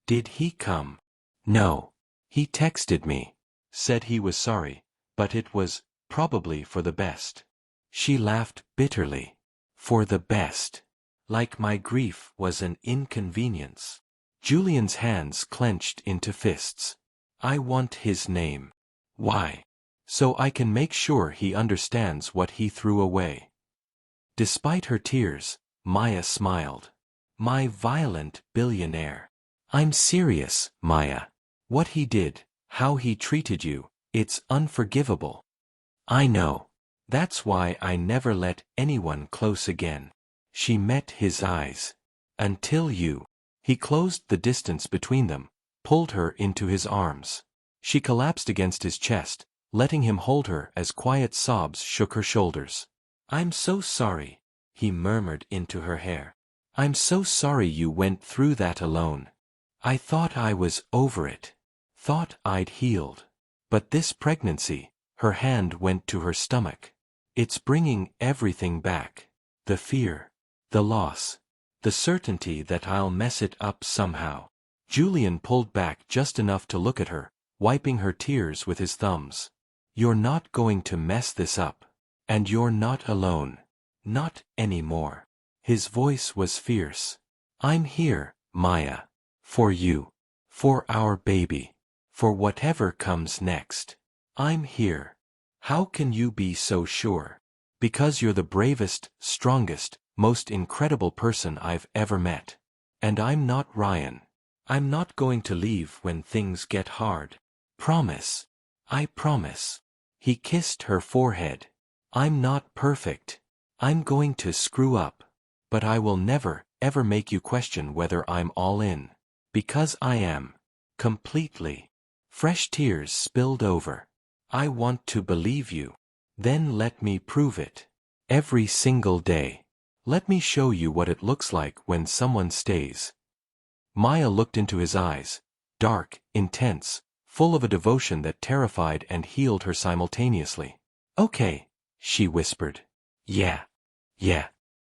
Did he come? No. He texted me. Said he was sorry, but it was probably for the best. She laughed bitterly. For the best. Like my grief was an inconvenience. Julian's hands clenched into fists. I want his name. Why? So I can make sure he understands what he threw away. Despite her tears, Maya smiled. My violent billionaire. I'm serious, Maya. What he did, how he treated you, it's unforgivable. I know. That's why I never let anyone close again. She met his eyes. Until you. He closed the distance between them, pulled her into his arms. She collapsed against his chest, letting him hold her as quiet sobs shook her shoulders. I'm so sorry, he murmured into her hair. I'm so sorry you went through that alone. I thought I was over it. Thought I'd healed. But this pregnancy, her hand went to her stomach. It's bringing everything back. The fear. The loss. The certainty that I'll mess it up somehow. Julian pulled back just enough to look at her, wiping her tears with his thumbs. You're not going to mess this up. And you're not alone. Not anymore. His voice was fierce. I'm here, Maya. For you. For our baby. For whatever comes next. I'm here. How can you be so sure? Because you're the bravest, strongest, most incredible person I've ever met. And I'm not Ryan. I'm not going to leave when things get hard. Promise. I promise. He kissed her forehead. I'm not perfect. I'm going to screw up. But I will never, ever make you question whether I'm all in. Because I am. Completely. Fresh tears spilled over. I want to believe you. Then let me prove it. Every single day. Let me show you what it looks like when someone stays. Maya looked into his eyes, dark, intense, full of a devotion that terrified and healed her simultaneously. Okay, she whispered. Yeah.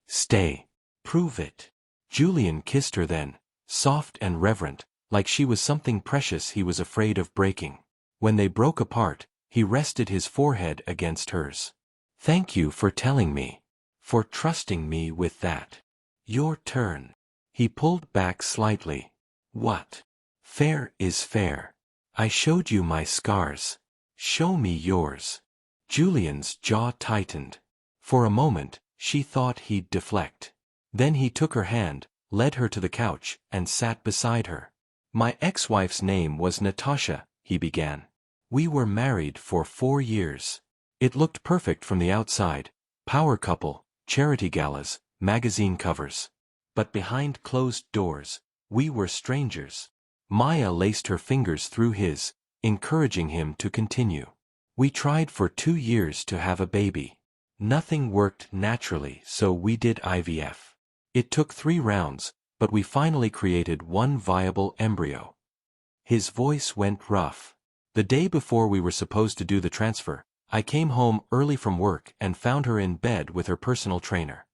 Stay. Prove it. Julian kissed her then, soft and reverent, like she was something precious he was afraid of breaking. When they broke apart, he rested his forehead against hers. Thank you for telling me. For trusting me with that. Your turn. He pulled back slightly. What? Fair is fair. I showed you my scars. Show me yours. Julian's jaw tightened. For a moment, she thought he'd deflect. Then he took her hand, led her to the couch, and sat beside her. My ex-wife's name was Natasha, he began. We were married for 4 years. It looked perfect from the outside. Power couple, charity galas, magazine covers. But behind closed doors, we were strangers. Maya laced her fingers through his, encouraging him to continue. We tried for 2 years to have a baby. Nothing worked naturally, so we did IVF. It took 3 rounds, but we finally created one viable embryo. His voice went rough. The day before we were supposed to do the transfer, I came home early from work and found her in bed with her personal trainer.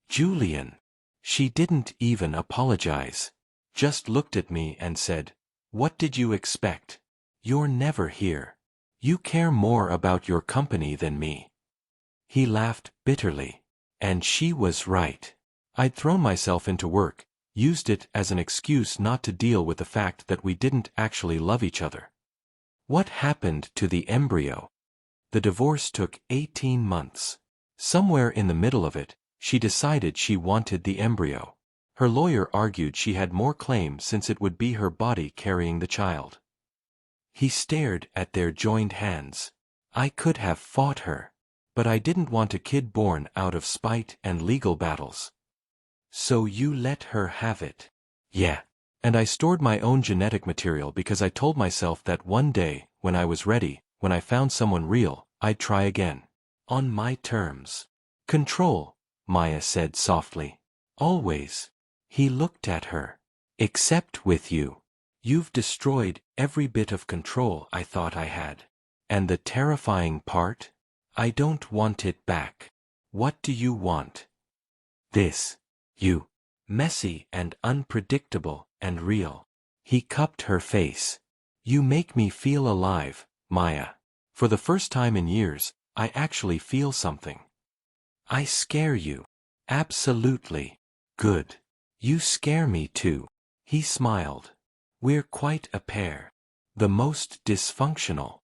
Julian. She didn't even apologize. Just looked at me and said, "What did you expect? You're never here. You care more about your company than me." He laughed bitterly. And she was right. I'd thrown myself into work, used it as an excuse not to deal with the fact that we didn't actually love each other. What happened to the embryo? The divorce took 18 months. Somewhere in the middle of it, she decided she wanted the embryo. Her lawyer argued she had more claim since it would be her body carrying the child. He stared at their joined hands. I could have fought her. But I didn't want a kid born out of spite and legal battles. So you let her have it? Yeah. And I stored my own genetic material because I told myself that one day, when I was ready, when I found someone real, I'd try again. On my terms. Control, Maya said softly. Always. He looked at her. Except with you. You've destroyed every bit of control I thought I had. And the terrifying part? I don't want it back. What do you want? This. You. Messy and unpredictable and real. He cupped her face. You make me feel alive, Maya. For the first time in years, I actually feel something. I scare you. Absolutely. Good. You scare me too. He smiled. We're quite a pair. The most dysfunctional.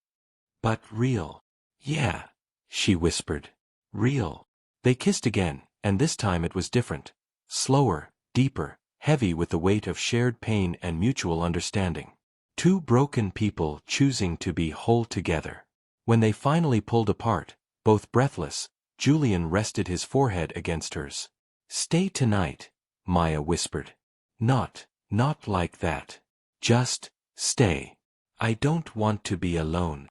But real. Yeah, she whispered. Real. They kissed again, and this time it was different. Slower, deeper, heavy with the weight of shared pain and mutual understanding. Two broken people choosing to be whole together. When they finally pulled apart, both breathless, Julian rested his forehead against hers. Stay tonight, Maya whispered. Not like that. Just, stay. I don't want to be alone.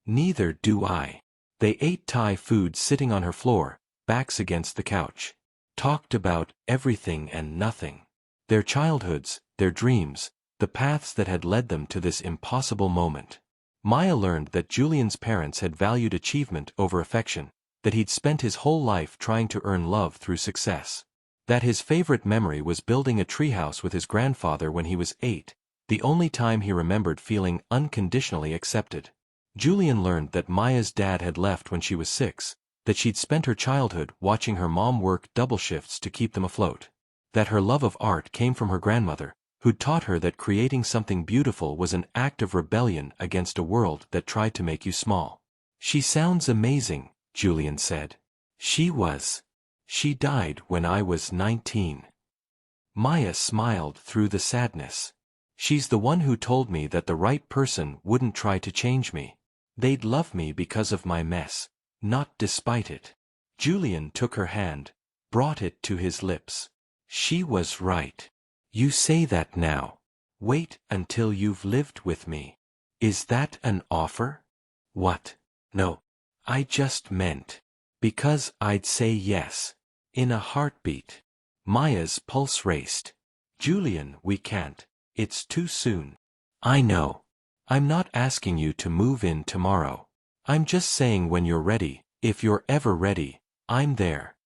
Neither do I. They ate Thai food sitting on her floor, backs against the couch. Talked about everything and nothing. Their childhoods, their dreams, the paths that had led them to this impossible moment. Maya learned that Julian's parents had valued achievement over affection, that he'd spent his whole life trying to earn love through success. That his favorite memory was building a treehouse with his grandfather when he was 8, the only time he remembered feeling unconditionally accepted. Julian learned that Maya's dad had left when she was 6, that she'd spent her childhood watching her mom work double shifts to keep them afloat. That her love of art came from her grandmother, who'd taught her that creating something beautiful was an act of rebellion against a world that tried to make you small. She sounds amazing, Julian said. She was. She died when I was 19. Maya smiled through the sadness. She's the one who told me that the right person wouldn't try to change me. They'd love me because of my mess, not despite it. Julian took her hand, brought it to his lips. She was right. You say that now. Wait until you've lived with me. Is that an offer? What? No. I just meant. Because I'd say yes. In a heartbeat. Maya's pulse raced. Julian, we can't. It's too soon. I know. I'm not asking you to move in tomorrow. I'm just saying when you're ready, if you're ever ready, I'm there.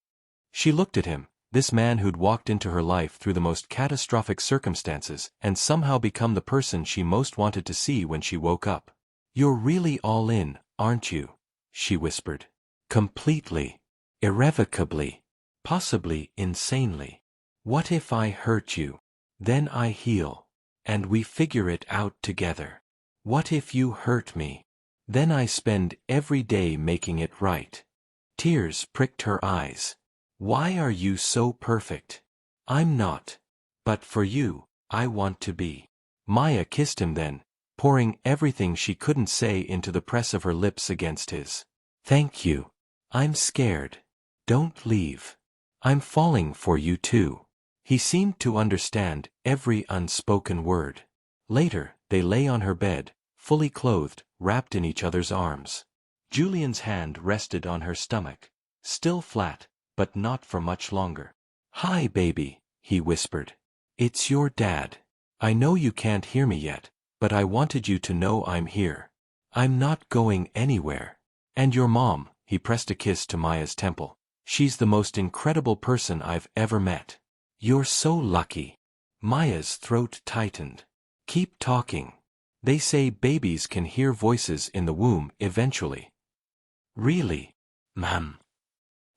She looked at him, this man who'd walked into her life through the most catastrophic circumstances and somehow become the person she most wanted to see when she woke up. You're really all in, aren't you? She whispered. Completely. Irrevocably. Possibly insanely. What if I hurt you? Then I heal. And we figure it out together. What if you hurt me? Then I spend every day making it right. Tears pricked her eyes. Why are you so perfect? I'm not. But for you, I want to be. Maya kissed him then, pouring everything she couldn't say into the press of her lips against his. Thank you. I'm scared. Don't leave. I'm falling for you too. He seemed to understand every unspoken word. Later, they lay on her bed, fully clothed, wrapped in each other's arms. Julian's hand rested on her stomach. Still flat, but not for much longer. Hi, baby, he whispered. It's your dad. I know you can't hear me yet, but I wanted you to know I'm here. I'm not going anywhere. And your mom, he pressed a kiss to Maya's temple. She's the most incredible person I've ever met. You're so lucky. Maya's throat tightened. Keep talking. They say babies can hear voices in the womb eventually. Really? Ma'am.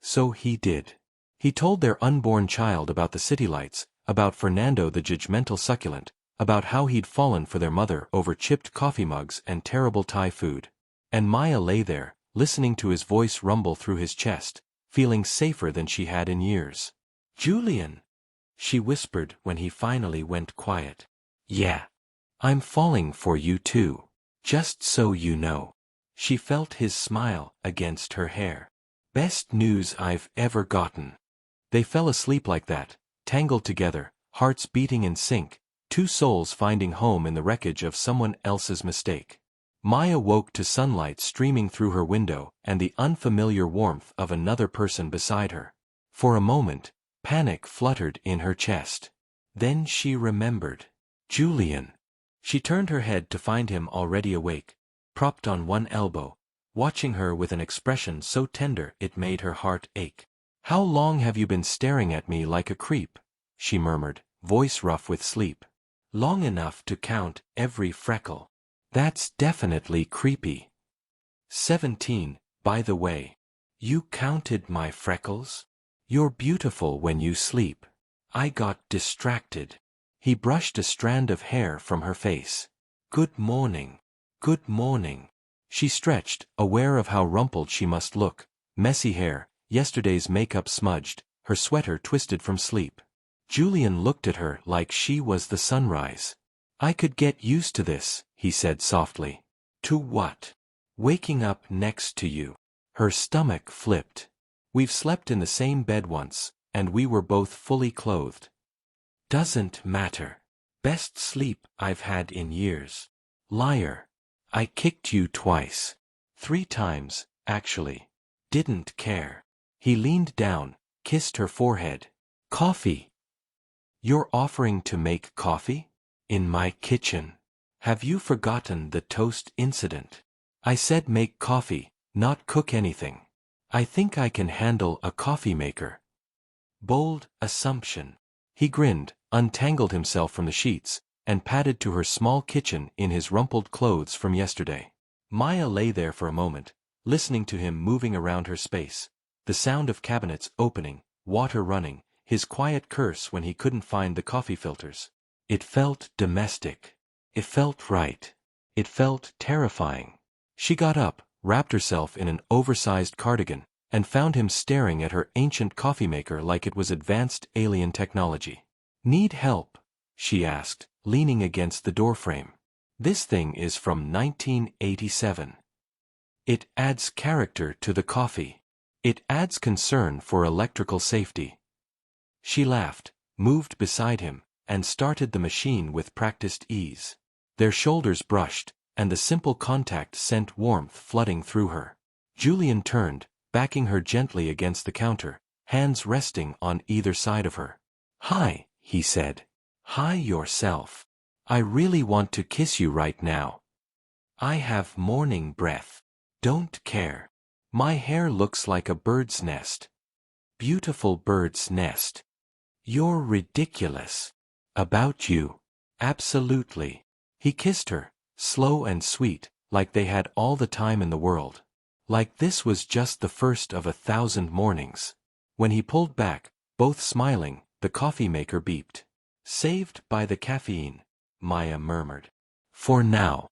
So he did. He told their unborn child about the city lights, about Fernando the judgmental succulent, about how he'd fallen for their mother over chipped coffee mugs and terrible Thai food. And Maya lay there, listening to his voice rumble through his chest, feeling safer than she had in years. Julian, she whispered when he finally went quiet. Yeah. I'm falling for you too. Just so you know. She felt his smile against her hair. Best news I've ever gotten. They fell asleep like that, tangled together, hearts beating in sync, two souls finding home in the wreckage of someone else's mistake. Maya woke to sunlight streaming through her window and the unfamiliar warmth of another person beside her. For a moment, panic fluttered in her chest. Then she remembered. Julian. She turned her head to find him already awake, propped on one elbow, watching her with an expression so tender it made her heart ache. "How long have you been staring at me like a creep?" she murmured, voice rough with sleep. "Long enough to count every freckle." "That's definitely creepy." 17, by the way. "You counted my freckles? You're beautiful when you sleep." I got distracted. He brushed a strand of hair from her face. "Good morning. Good morning." She stretched, aware of how rumpled she must look. Messy hair, yesterday's makeup smudged, her sweater twisted from sleep. Julian looked at her like she was the sunrise. "I could get used to this," he said softly. "To what?" "Waking up next to you." Her stomach flipped. "We've slept in the same bed once, and we were both fully clothed." "Doesn't matter. Best sleep I've had in years." "Liar. I kicked you twice. 3 times, actually. Didn't care." He leaned down, kissed her forehead. "Coffee." "You're offering to make coffee? In my kitchen? Have you forgotten the toast incident?" "I said make coffee, not cook anything. I think I can handle a coffee maker." Bold assumption. He grinned, untangled himself from the sheets, and padded to her small kitchen in his rumpled clothes from yesterday. Maya lay there for a moment, listening to him moving around her space. The sound of cabinets opening, water running, his quiet curse when he couldn't find the coffee filters. It felt domestic. It felt right. It felt terrifying. She got up, wrapped herself in an oversized cardigan, and found him staring at her ancient coffee maker like it was advanced alien technology. "Need help?" she asked, leaning against the doorframe. "This thing is from 1987. It adds character to the coffee. It adds concern for electrical safety." She laughed, moved beside him, and started the machine with practiced ease. Their shoulders brushed, and the simple contact sent warmth flooding through her. Julian turned, backing her gently against the counter, hands resting on either side of her. "Hi," he said. "Hi yourself. I really want to kiss you right now. I have morning breath. Don't care. My hair looks like a bird's nest. Beautiful bird's nest. You're ridiculous. About you. Absolutely." He kissed her, slow and sweet, like they had all the time in the world. Like this was just the first of 1,000 mornings. When he pulled back, both smiling, the coffee maker beeped. "Saved by the caffeine," Maya murmured. For now.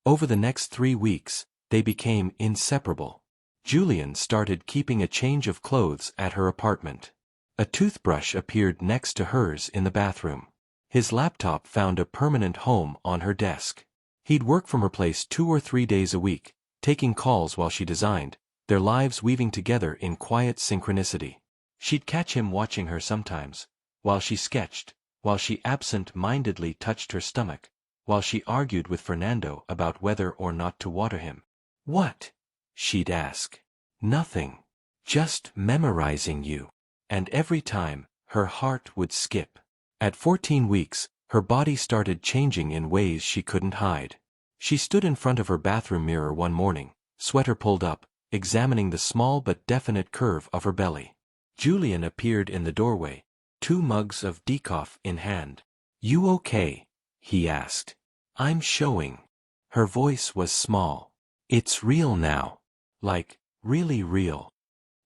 Over the next 3 weeks, they became inseparable. Julian started keeping a change of clothes at her apartment. A toothbrush appeared next to hers in the bathroom. His laptop found a permanent home on her desk. He'd work from her place 2 or 3 days a week, taking calls while she designed, their lives weaving together in quiet synchronicity. She'd catch him watching her sometimes, while she sketched, while she absent-mindedly touched her stomach, while she argued with Fernando about whether or not to water him. "What?" she'd ask. "Nothing. Just memorizing you." And every time, her heart would skip. At 14 weeks, her body started changing in ways she couldn't hide. She stood in front of her bathroom mirror one morning, sweater pulled up, examining the small but definite curve of her belly. Julian appeared in the doorway, 2 mugs of decaf in hand. "You okay?" he asked. "I'm showing." Her voice was small. "It's real now. Like, really real."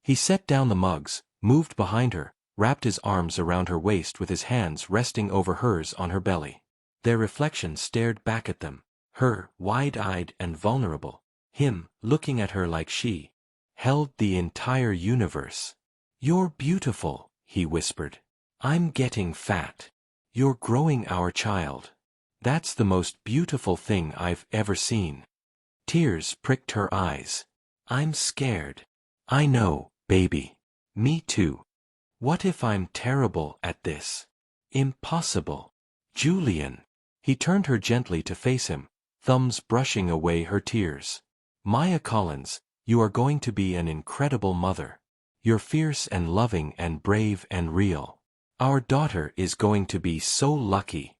He set down the mugs, moved behind her, wrapped his arms around her waist with his hands resting over hers on her belly. Their reflection stared back at them, her wide-eyed and vulnerable, him looking at her like she held the entire universe. "You're beautiful," he whispered. "I'm getting fat. You're growing our child. That's the most beautiful thing I've ever seen." Tears pricked her eyes. "I'm scared." "I know, Baby. Me too. What if I'm terrible at this? Impossible. Julian. He turned her gently to face him, thumbs brushing away her tears. Maya Collins, you are going to be an incredible mother. You're fierce and loving and brave and real. Our daughter is going to be so lucky.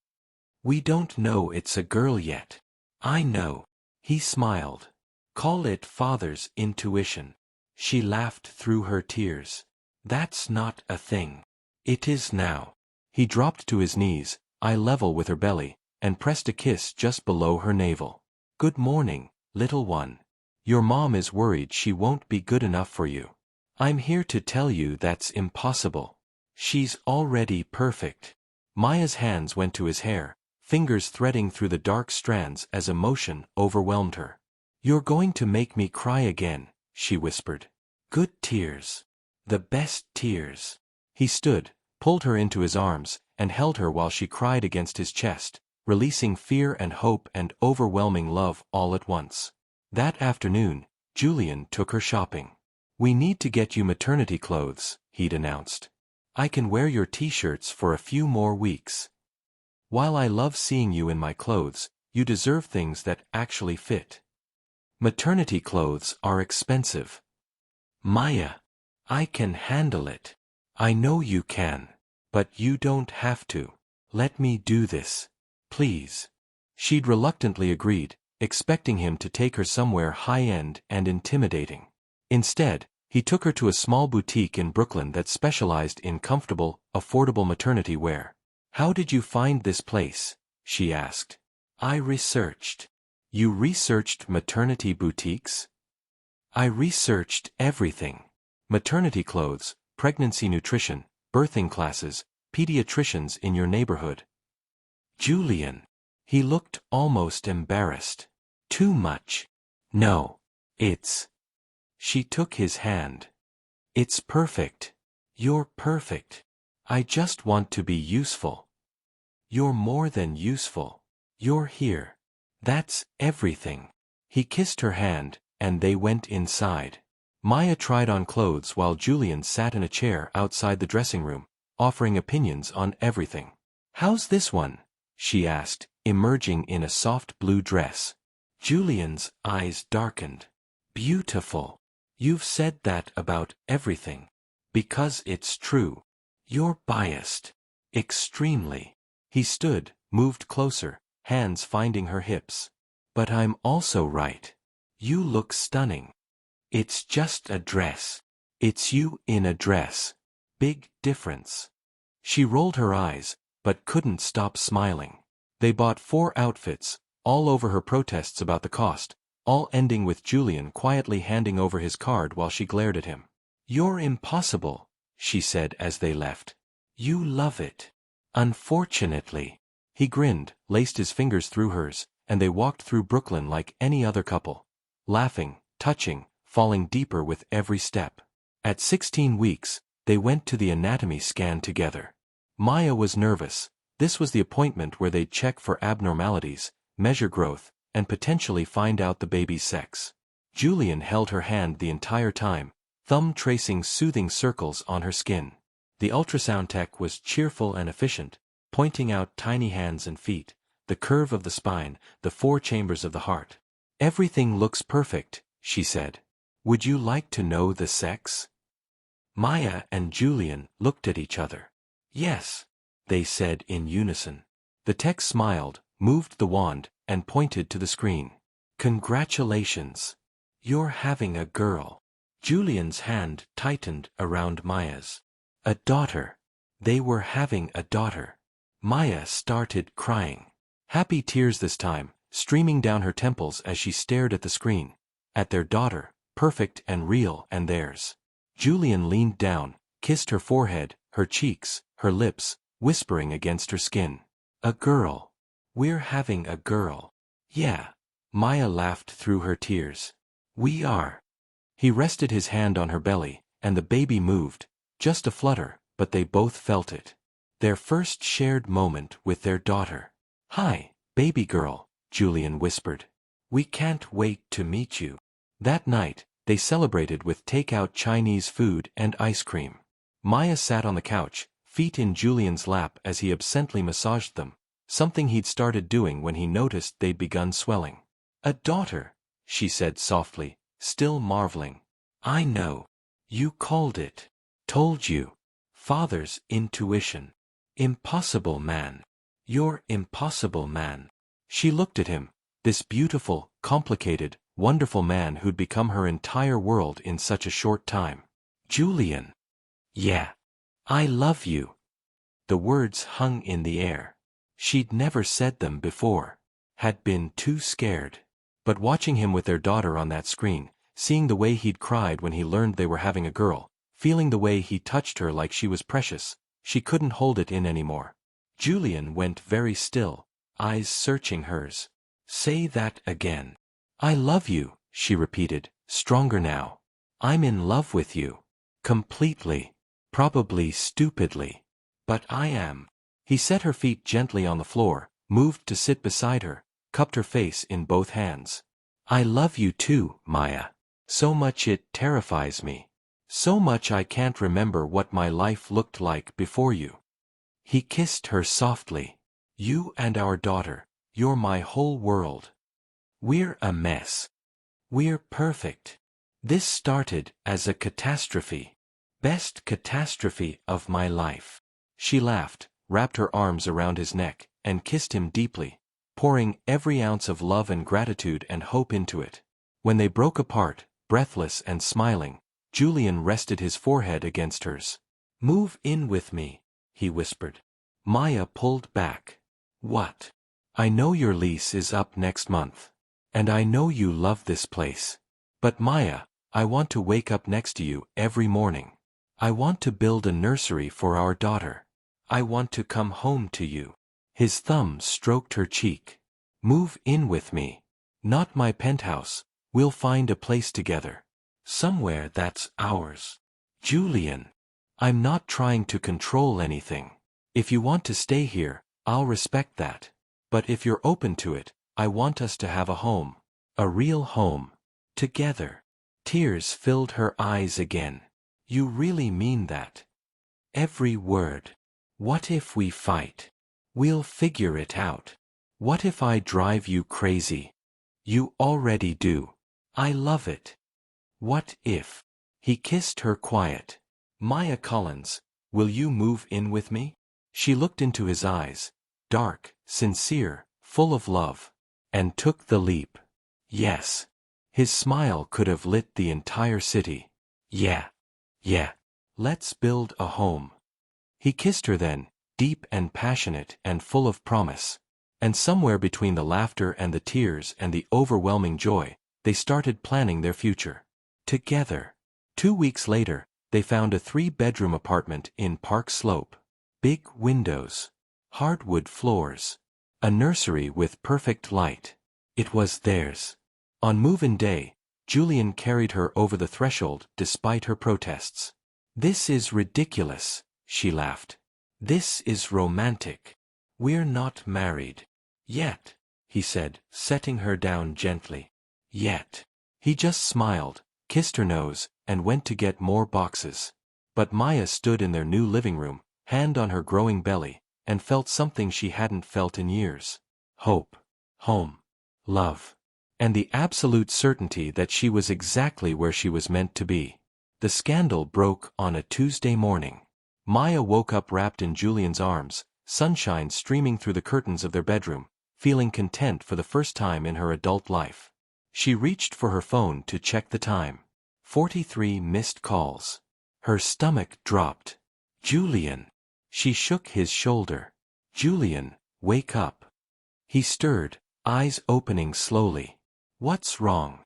We don't know it's a girl yet. I know. He smiled. Call it father's intuition. She laughed through her tears. That's not a thing. It is now. He dropped to his knees, eye level with her belly, and pressed a kiss just below her navel. Good morning, little one. Your mom is worried she won't be good enough for you. I'm here to tell you that's impossible. She's already perfect. Maya's hands went to his hair, fingers threading through the dark strands as emotion overwhelmed her. You're going to make me cry again, she whispered. Good tears. The best tears. He stood, pulled her into his arms, and held her while she cried against his chest, releasing fear and hope and overwhelming love all at once. That afternoon, Julian took her shopping. We need to get you maternity clothes, he'd announced. I can wear your t-shirts for a few more weeks. While I love seeing you in my clothes, you deserve things that actually fit. Maternity clothes are expensive. Maya. I can handle it. I know you can. But you don't have to. Let me do this. Please. She'd reluctantly agreed, expecting him to take her somewhere high-end and intimidating. Instead, he took her to a small boutique in Brooklyn that specialized in comfortable, affordable maternity wear. How did you find this place? She asked. I researched. You researched maternity boutiques? I researched everything. Maternity clothes, pregnancy nutrition, birthing classes, pediatricians in your neighborhood. Julian. He looked almost embarrassed. Too much. No. It's. She took his hand. It's perfect. You're perfect. I just want to be useful. You're more than useful. You're here. That's everything. He kissed her hand, and they went inside. Maya tried on clothes while Julian sat in a chair outside the dressing room, offering opinions on everything. How's this one? She asked, emerging in a soft blue dress. Julian's eyes darkened. Beautiful. You've said that about everything. Because it's true. You're biased. Extremely. He stood, moved closer, hands finding her hips. But I'm also right. You look stunning. It's just a dress. It's you in a dress. Big difference. She rolled her eyes, but couldn't stop smiling. They bought 4 outfits, all over her protests about the cost, all ending with Julian quietly handing over his card while she glared at him. You're impossible, she said as they left. You love it. Unfortunately. He grinned, laced his fingers through hers, and they walked through Brooklyn like any other couple. Laughing, touching, falling deeper with every step. At 16 weeks, they went to the anatomy scan together. Maya was nervous. This was the appointment where they'd check for abnormalities, measure growth, and potentially find out the baby's sex. Julian held her hand the entire time, thumb tracing soothing circles on her skin. The ultrasound tech was cheerful and efficient, pointing out tiny hands and feet, the curve of the spine, the 4 chambers of the heart. Everything looks perfect, she said. Would you like to know the sex? Maya and Julian looked at each other. Yes, they said in unison. The tech smiled, moved the wand, and pointed to the screen. Congratulations. You're having a girl. Julian's hand tightened around Maya's. A daughter. They were having a daughter. Maya started crying. Happy tears this time, streaming down her temples as she stared at the screen. At their daughter, perfect and real and theirs. Julian leaned down, kissed her forehead, her cheeks, her lips, whispering against her skin. A girl. We're having a girl. Yeah. Maya laughed through her tears. We are. He rested his hand on her belly, and the baby moved, just a flutter, but they both felt it. Their first shared moment with their daughter. Hi, baby girl, Julian whispered. We can't wait to meet you. That night, They celebrated with takeout Chinese food and ice cream. Maya sat on the couch, feet in Julian's lap as he absently massaged them, something he'd started doing when he noticed they'd begun swelling. "A daughter," she said softly, still marveling. "I know. You called it. Told you. Father's intuition. Impossible man. You're impossible man." She looked at him, this beautiful, complicated, wonderful man who'd become her entire world in such a short time. "Julian." "Yeah. I love you." The words hung in the air. She'd never said them before. Had been too scared. But watching him with their daughter on that screen, seeing the way he'd cried when he learned they were having a girl, feeling the way he touched her like she was precious, she couldn't hold it in anymore. Julian went very still, eyes searching hers. "Say that again." "I love you," she repeated, stronger now. "I'm in love with you. Completely. Probably stupidly. But I am." He set her feet gently on the floor, moved to sit beside her, cupped her face in both hands. "I love you too, Maya. So much it terrifies me. So much I can't remember what my life looked like before you." He kissed her softly. "You and our daughter, you're my whole world. We're a mess. We're perfect. This started as a catastrophe. Best catastrophe of my life." She laughed, wrapped her arms around his neck, and kissed him deeply, pouring every ounce of love and gratitude and hope into it. When they broke apart, breathless and smiling, Julian rested his forehead against hers. "Move in with me," he whispered. Maya pulled back. "What?" "I know your lease is up next month. And I know you love this place. But Maya, I want to wake up next to you every morning. I want to build a nursery for our daughter. I want to come home to you." His thumb stroked her cheek. "Move in with me. Not my penthouse. We'll find a place together. Somewhere that's ours." "Julian, I'm not trying to control anything. If you want to stay here, I'll respect that. But if you're open to it, I want us to have a home. A real home. Together." Tears filled her eyes again. "You really mean that?" "Every word." "What if we fight? We'll figure it out. What if I drive you crazy? You already do. I love it. What if?" He kissed her quiet. "Maya Collins, will you move in with me?" She looked into his eyes, dark, sincere, full of love, and took the leap. "Yes." His smile could have lit the entire city. "Yeah. Yeah. Let's build a home." He kissed her then, deep and passionate and full of promise. And somewhere between the laughter and the tears and the overwhelming joy, they started planning their future. Together. 2 weeks later, they found a 3-bedroom apartment in Park Slope. Big windows. Hardwood floors. A nursery with perfect light. It was theirs. On move-in day, Julian carried her over the threshold despite her protests. "This is ridiculous," she laughed. "This is romantic. We're not married. Yet," he said, setting her down gently. "Yet." He just smiled, kissed her nose, and went to get more boxes. But Maya stood in their new living room, hand on her growing belly, and felt something she hadn't felt in years. Hope. Home. Love. And the absolute certainty that she was exactly where she was meant to be. The scandal broke on a Tuesday morning. Maya woke up wrapped in Julian's arms, sunshine streaming through the curtains of their bedroom, feeling content for the first time in her adult life. She reached for her phone to check the time. 43 missed calls. Her stomach dropped. "Julian." She shook his shoulder. "Julian, wake up." He stirred, eyes opening slowly. "What's wrong?"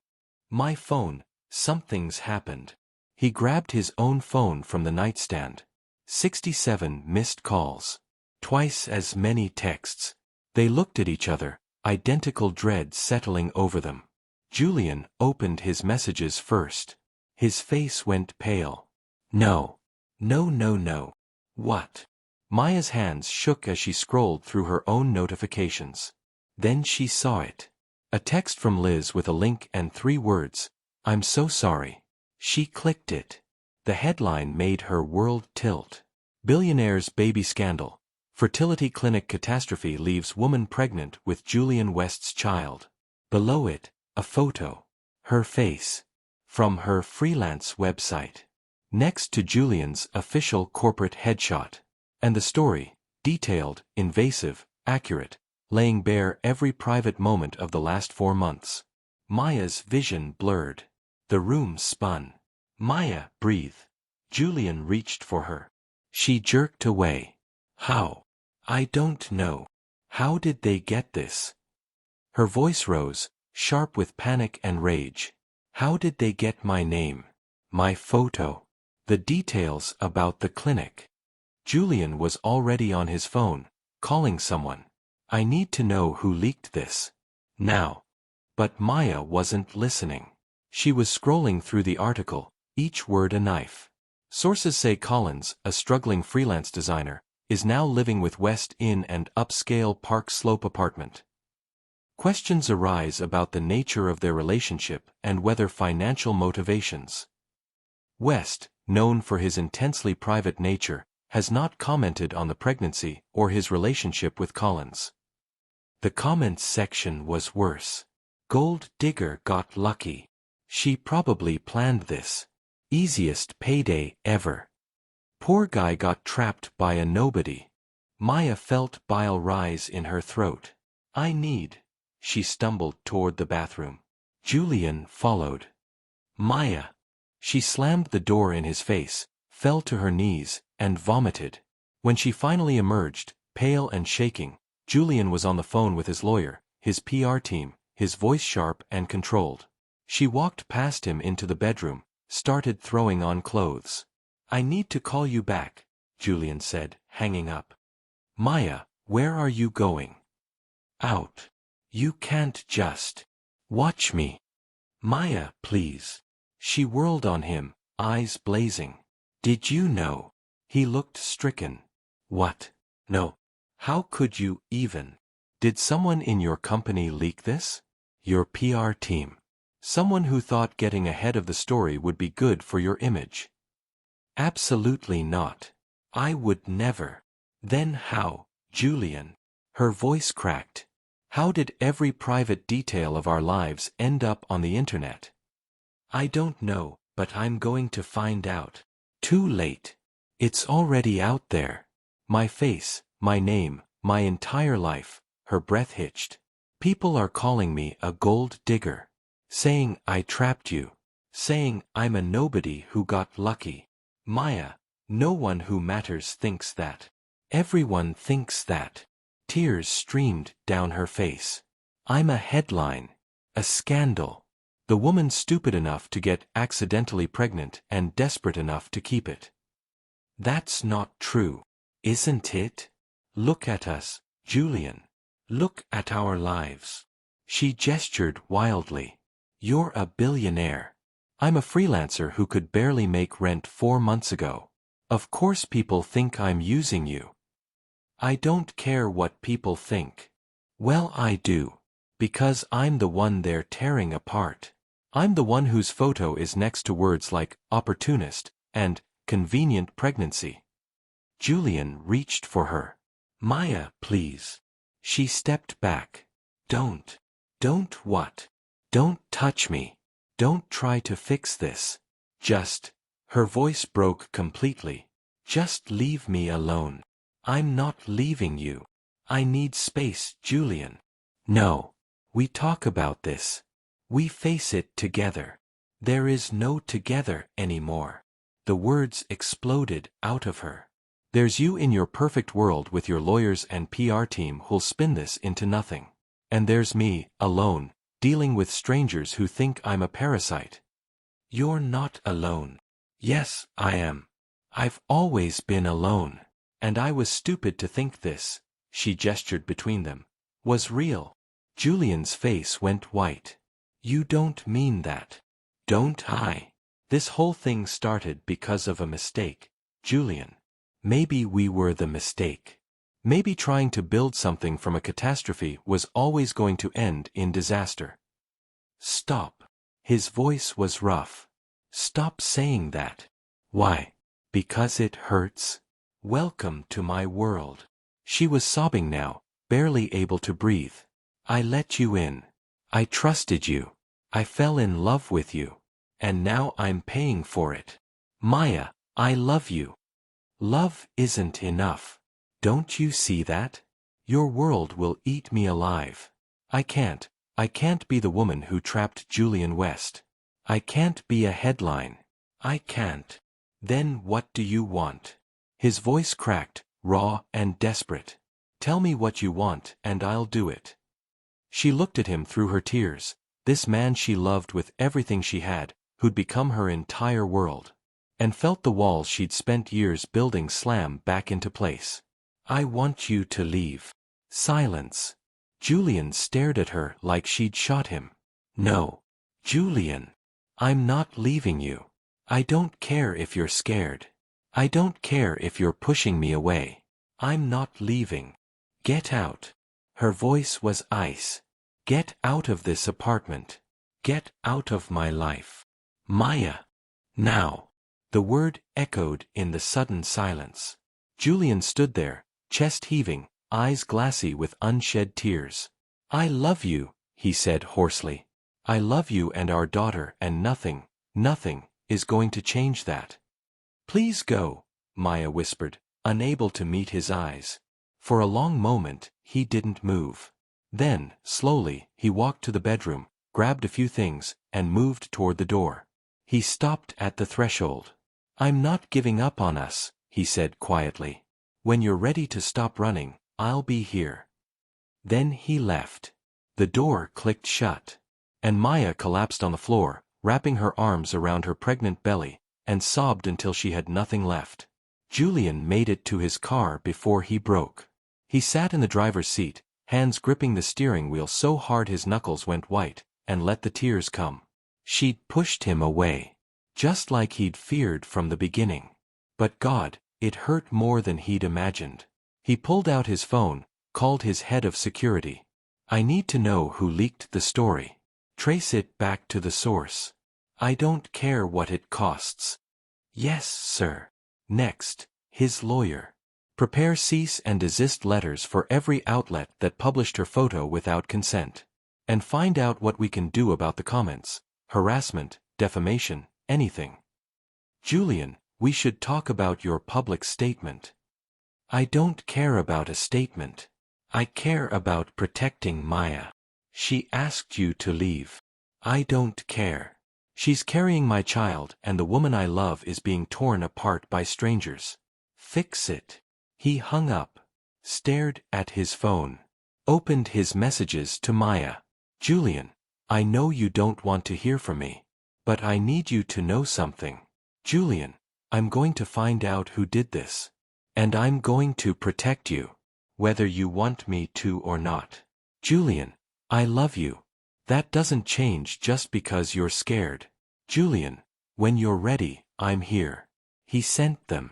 "My phone, something's happened." He grabbed his own phone from the nightstand. 67 missed calls. Twice as many texts. They looked at each other, identical dread settling over them. Julian opened his messages first. His face went pale. "No. No, no, no." "What?" Maya's hands shook as she scrolled through her own notifications. Then she saw it. A text from Liz with a link and 3 words, I'm so sorry. She clicked it. The headline made her world tilt. Billionaire's baby scandal. Fertility clinic catastrophe leaves woman pregnant with Julian West's child. Below it, a photo. Her face. From her freelance website. Next to Julian's official corporate headshot. And the story, detailed, invasive, accurate, laying bare every private moment of the last 4 months. Maya's vision blurred. The room spun. Maya, breathe. Julian reached for her. She jerked away. How? I don't know. How did they get this? Her voice rose, sharp with panic and rage. How did they get my name? My photo? The details about the clinic? Julian was already on his phone, calling someone. I need to know who leaked this. Now. But Maya wasn't listening. She was scrolling through the article, each word a knife. Sources say Collins, a struggling freelance designer, is now living with West in an upscale Park Slope apartment. Questions arise about the nature of their relationship and whether financial motivations. West, known for his intensely private nature, has not commented on the pregnancy or his relationship with Collins. The comments section was worse. Gold digger got lucky. She probably planned this. Easiest payday ever. Poor guy got trapped by a nobody. Maya felt bile rise in her throat. I need. She stumbled toward the bathroom. Julian followed. Maya. She slammed the door in his face, fell to her knees, and vomited. When she finally emerged, pale and shaking, Julian was on the phone with his lawyer, his PR team, his voice sharp and controlled. She walked past him into the bedroom, started throwing on clothes. I need to call you back, Julian said, hanging up. Maya, where are you going? Out. You can't just. Watch me. Maya, please. She whirled on him, eyes blazing. Did you know? He looked stricken. What? No. How could you even? Did someone in your company leak this? Your PR team. Someone who thought getting ahead of the story would be good for your image. Absolutely not. I would never. Then how, Julian? Her voice cracked. How did every private detail of our lives end up on the internet? I don't know, but I'm going to find out. Too late. It's already out there. My face, my name, my entire life. Her breath hitched. People are calling me a gold digger. Saying I trapped you. Saying I'm a nobody who got lucky. Maya, no one who matters thinks that. Everyone thinks that. Tears streamed down her face. I'm a headline. A scandal. The woman stupid enough to get accidentally pregnant and desperate enough to keep it. That's not true. Isn't it? Look at us, Julian. Look at our lives. She gestured wildly. You're a billionaire. I'm a freelancer who could barely make rent 4 months ago. Of course people think I'm using you. I don't care what people think. Well, I do. Because I'm the one they're tearing apart. I'm the one whose photo is next to words like opportunist and convenient pregnancy. Julian reached for her. Maya, please. She stepped back. Don't. Don't what? Don't touch me. Don't try to fix this. Just. Her voice broke completely. Just leave me alone. I'm not leaving you. I need space, Julian. No. We talk about this. We face it together. There is no together anymore. The words exploded out of her. There's you in your perfect world with your lawyers and PR team who'll spin this into nothing. And there's me, alone, dealing with strangers who think I'm a parasite. You're not alone. Yes, I am. I've always been alone. And I was stupid to think this, she gestured between them, was real. Julian's face went white. You don't mean that. Don't I? This whole thing started because of a mistake, Julian. Maybe we were the mistake. Maybe trying to build something from a catastrophe was always going to end in disaster. Stop. His voice was rough. Stop saying that. Why? Because it hurts? Welcome to my world. She was sobbing now, barely able to breathe. I let you in. I trusted you. I fell in love with you. And now I'm paying for it. Maya, I love you. Love isn't enough. Don't you see that? Your world will eat me alive. I can't be the woman who trapped Julian West. I can't be a headline. I can't. Then what do you want? His voice cracked, raw and desperate. Tell me what you want and I'll do it. She looked at him through her tears, this man she loved with everything she had, who'd become her entire world, and felt the walls she'd spent years building slam back into place. I want you to leave. Silence. Julian stared at her like she'd shot him. No. Julian. I'm not leaving you. I don't care if you're scared. I don't care if you're pushing me away. I'm not leaving. Get out. Her voice was ice. Get out of this apartment. Get out of my life. Maya. Now. The word echoed in the sudden silence. Julian stood there, chest heaving, eyes glassy with unshed tears. I love you, he said hoarsely. I love you and our daughter, and nothing is going to change that. Please go, Maya whispered, unable to meet his eyes. For a long moment, he didn't move. Then, slowly, he walked to the bedroom, grabbed a few things, and moved toward the door. He stopped at the threshold. I'm not giving up on us, he said quietly. When you're ready to stop running, I'll be here. Then he left. The door clicked shut. And Maya collapsed on the floor, wrapping her arms around her pregnant belly, and sobbed until she had nothing left. Julian made it to his car before he broke. He sat in the driver's seat, hands gripping the steering wheel so hard his knuckles went white, and let the tears come. She'd pushed him away. Just like he'd feared from the beginning. But God, it hurt more than he'd imagined. He pulled out his phone, called his head of security. I need to know who leaked the story. Trace it back to the source. I don't care what it costs. Yes, sir. Next, his lawyer. Prepare cease and desist letters for every outlet that published her photo without consent. And find out what we can do about the comments, harassment, defamation, anything. Julian, we should talk about your public statement. I don't care about a statement. I care about protecting Maya. She asked you to leave. I don't care. She's carrying my child and the woman I love is being torn apart by strangers. Fix it. He hung up, stared at his phone, opened his messages to Maya. Julian, I know you don't want to hear from me, but I need you to know something. Julian, I'm going to find out who did this. And I'm going to protect you, whether you want me to or not. Julian, I love you. That doesn't change just because you're scared. Julian, when you're ready, I'm here. He sent them.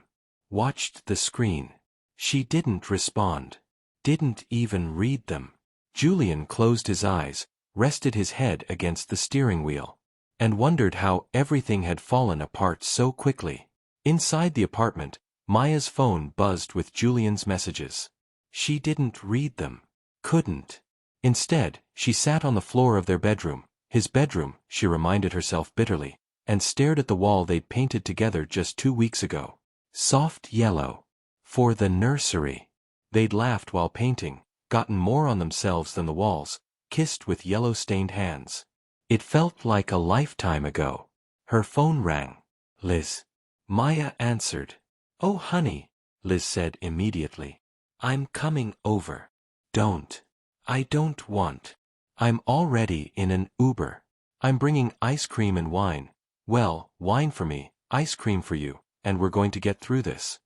Watched the screen. She didn't respond. Didn't even read them. Julian closed his eyes, rested his head against the steering wheel, and wondered how everything had fallen apart so quickly. Inside the apartment, Maya's phone buzzed with Julian's messages. She didn't read them. Couldn't. Instead, she sat on the floor of their bedroom, his bedroom, she reminded herself bitterly, and stared at the wall they'd painted together just 2 weeks ago. Soft yellow. For the nursery. They'd laughed while painting, gotten more on themselves than the walls, kissed with yellow-stained hands. It felt like a lifetime ago. Her phone rang. Liz. Maya answered. Oh honey, Liz said immediately. I'm coming over. Don't. I don't want. I'm already in an Uber. I'm bringing ice cream and wine. Well, wine for me, ice cream for you, and we're going to get through this.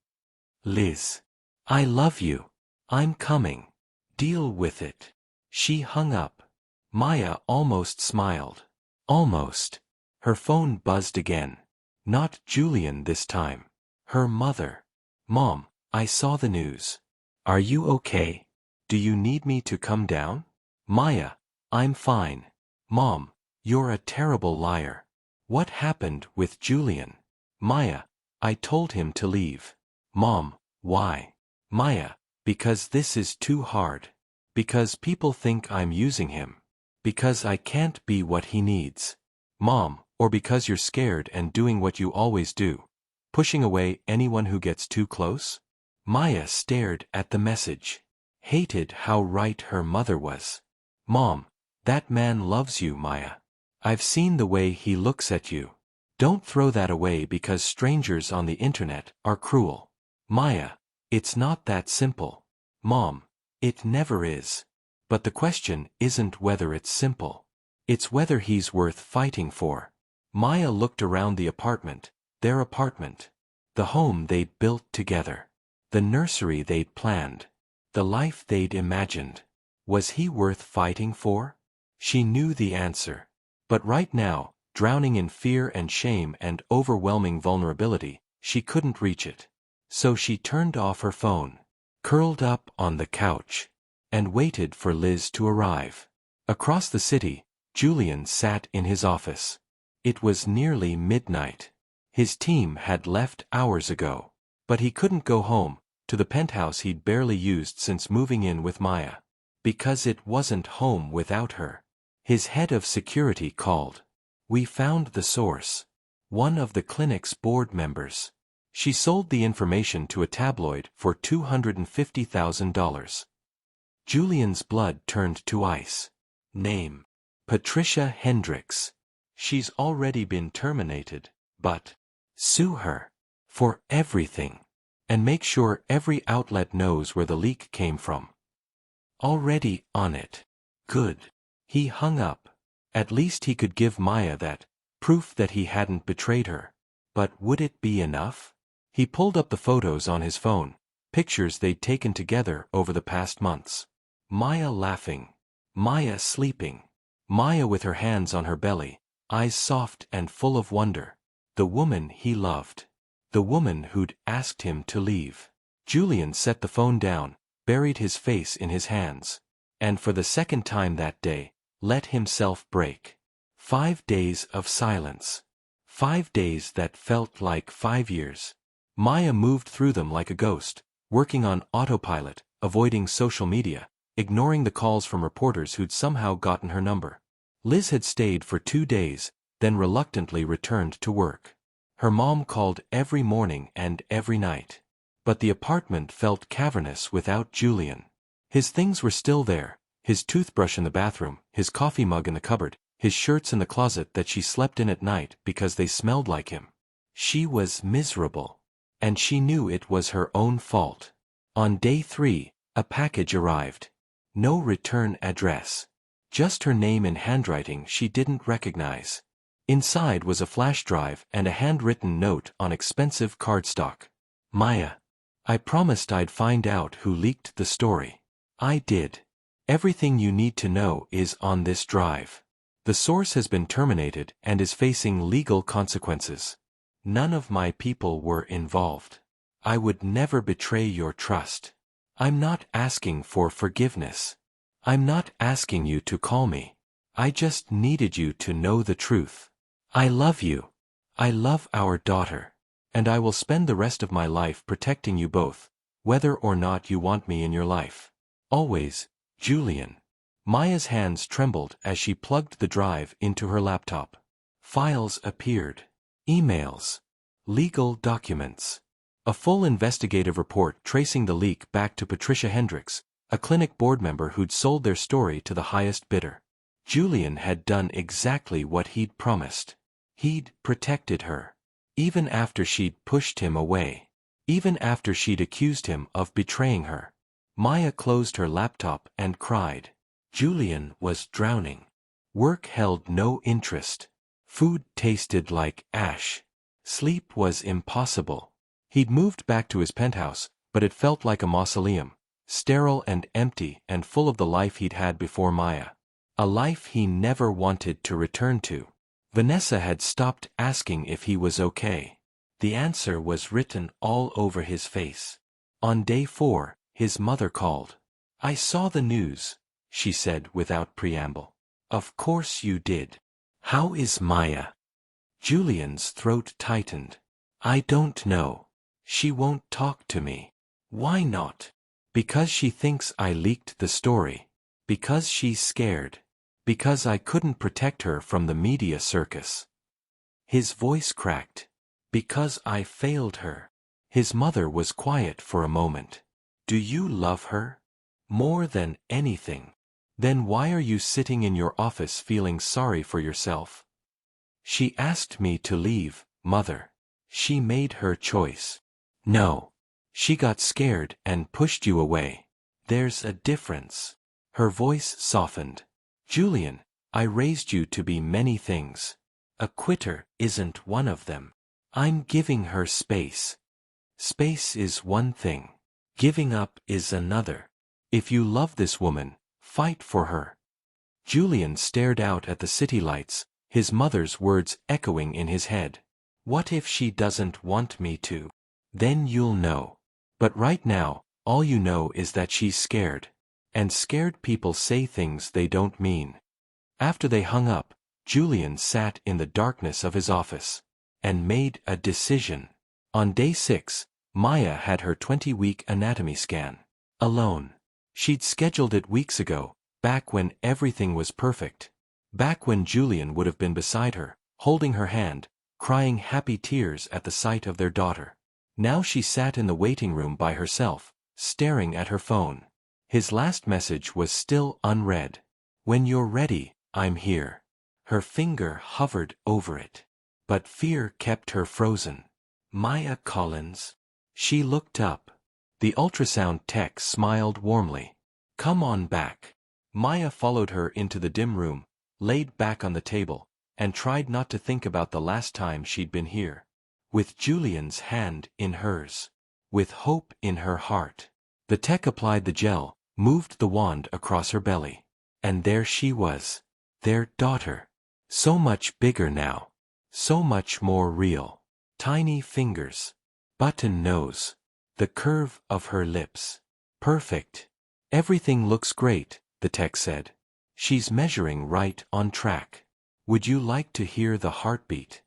Liz. I love you. I'm coming. Deal with it. She hung up. Maya almost smiled. Almost. Her phone buzzed again. Not Julian this time. Her mother. Mom, I saw the news. Are you okay? Do you need me to come down? Maya, I'm fine. Mom, You're a terrible liar. What happened with Julian? Maya, I told him to leave. Mom, why? Maya, because this is too hard. Because people think I'm using him. Because I can't be what he needs. Mom, or because you're scared and doing what you always do. Pushing away anyone who gets too close? Maya stared at the message. Hated how right her mother was. Mom, that man loves you, Maya. I've seen the way he looks at you. Don't throw that away because strangers on the internet are cruel. Maya, it's not that simple. Mom, it never is. But the question isn't whether it's simple. It's whether he's worth fighting for. Maya looked around the apartment, their apartment. The home they'd built together. The nursery they'd planned. The life they'd imagined. Was he worth fighting for? She knew the answer. But right now, drowning in fear and shame and overwhelming vulnerability, she couldn't reach it. So she turned off her phone, curled up on the couch, and waited for Liz to arrive. Across the city, Julian sat in his office. It was nearly midnight. His team had left hours ago. But he couldn't go home, to the penthouse he'd barely used since moving in with Maya. Because it wasn't home without her. His head of security called. We found the source. One of the clinic's board members. She sold the information to a tabloid for $250,000. Julian's blood turned to ice. Name: Patricia Hendricks. She's already been terminated, but sue her. For everything. And make sure every outlet knows where the leak came from. Already on it. Good. He hung up. At least he could give Maya that proof that he hadn't betrayed her. But would it be enough? He pulled up the photos on his phone, pictures they'd taken together over the past months. Maya laughing. Maya sleeping. Maya with her hands on her belly, eyes soft and full of wonder. The woman he loved. The woman who'd asked him to leave. Julian set the phone down, buried his face in his hands. And for the second time that day, let himself break. 5 days of silence. 5 days that felt like 5 years. Maya moved through them like a ghost, working on autopilot, avoiding social media, ignoring the calls from reporters who'd somehow gotten her number. Liz had stayed for 2 days, then reluctantly returned to work. Her mom called every morning and every night. But the apartment felt cavernous without Julian. His things were still there, his toothbrush in the bathroom, his coffee mug in the cupboard, his shirts in the closet that she slept in at night because they smelled like him. She was miserable. And she knew it was her own fault. On day 3, a package arrived. No return address. Just her name in handwriting she didn't recognize. Inside was a flash drive and a handwritten note on expensive cardstock. Maya. I promised I'd find out who leaked the story. I did. Everything you need to know is on this drive. The source has been terminated and is facing legal consequences. None of my people were involved. I would never betray your trust. I'm not asking for forgiveness. I'm not asking you to call me. I just needed you to know the truth. I love you. I love our daughter. And I will spend the rest of my life protecting you both, whether or not you want me in your life. Always, Julian. Maya's hands trembled as she plugged the drive into her laptop. Files appeared. Emails. Legal documents. A full investigative report tracing the leak back to Patricia Hendricks, a clinic board member who'd sold their story to the highest bidder. Julian had done exactly what he'd promised. He'd protected her. Even after she'd pushed him away. Even after she'd accused him of betraying her. Maya closed her laptop and cried. Julian was drowning. Work held no interest. Food tasted like ash. Sleep was impossible. He'd moved back to his penthouse, but it felt like a mausoleum, sterile and empty and full of the life he'd had before Maya. A life he never wanted to return to. Vanessa had stopped asking if he was okay. The answer was written all over his face. On day 4, his mother called. I saw the news, she said without preamble. Of course you did. How is Maya? Julian's throat tightened. I don't know. She won't talk to me. Why not? Because she thinks I leaked the story. Because she's scared. Because I couldn't protect her from the media circus. His voice cracked. Because I failed her. His mother was quiet for a moment. Do you love her? More than anything. Then why are you sitting in your office feeling sorry for yourself? She asked me to leave, Mother. She made her choice. No. She got scared and pushed you away. There's a difference. Her voice softened. Julian, I raised you to be many things. A quitter isn't one of them. I'm giving her space. Space is one thing. Giving up is another. If you love this woman, fight for her. Julian stared out at the city lights, his mother's words echoing in his head. What if she doesn't want me to? Then you'll know. But right now, all you know is that she's scared. And scared people say things they don't mean. After they hung up, Julian sat in the darkness of his office. And made a decision. On day 6, Maya had her 20-week anatomy scan. Alone. She'd scheduled it weeks ago, back when everything was perfect. Back when Julian would have been beside her, holding her hand, crying happy tears at the sight of their daughter. Now she sat in the waiting room by herself, staring at her phone. His last message was still unread. When you're ready, I'm here. Her finger hovered over it. But fear kept her frozen. Maya Collins. She looked up. The ultrasound tech smiled warmly. Come on back. Maya followed her into the dim room, laid back on the table, and tried not to think about the last time she'd been here. With Julian's hand in hers. With hope in her heart. The tech applied the gel, moved the wand across her belly. And there she was. Their daughter. So much bigger now. So much more real. Tiny fingers. Button nose. The curve of her lips. Perfect. Everything looks great, the tech said. She's measuring right on track. Would you like to hear the heartbeat?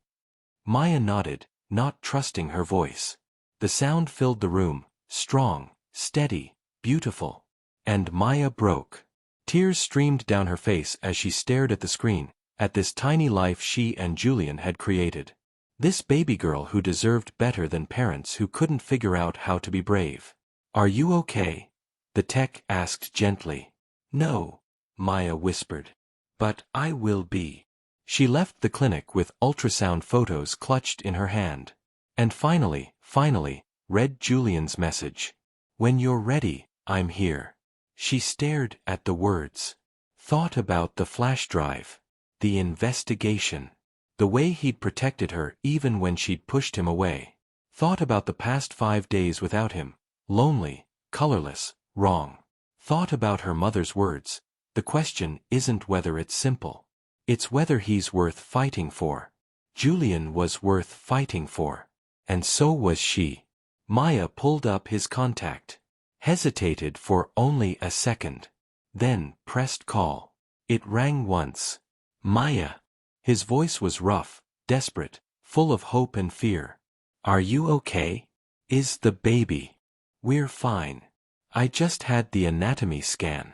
Maya nodded, not trusting her voice. The sound filled the room, strong, steady, beautiful. And Maya broke. Tears streamed down her face as she stared at the screen, at this tiny life she and Julian had created. This baby girl who deserved better than parents who couldn't figure out how to be brave. Are you okay? The tech asked gently. No, Maya whispered. But I will be. She left the clinic with ultrasound photos clutched in her hand. And finally, read Julian's message. When you're ready, I'm here. She stared at the words. Thought about the flash drive. The investigation. The way he'd protected her even when she'd pushed him away. Thought about the past 5 days without him. Lonely, colorless, wrong. Thought about her mother's words. The question isn't whether it's simple. It's whether he's worth fighting for. Julian was worth fighting for. And so was she. Maya pulled up his contact. Hesitated for only a second. Then pressed call. It rang once. Maya. His voice was rough, desperate, full of hope and fear. Are you okay? Is the baby? We're fine. I just had the anatomy scan.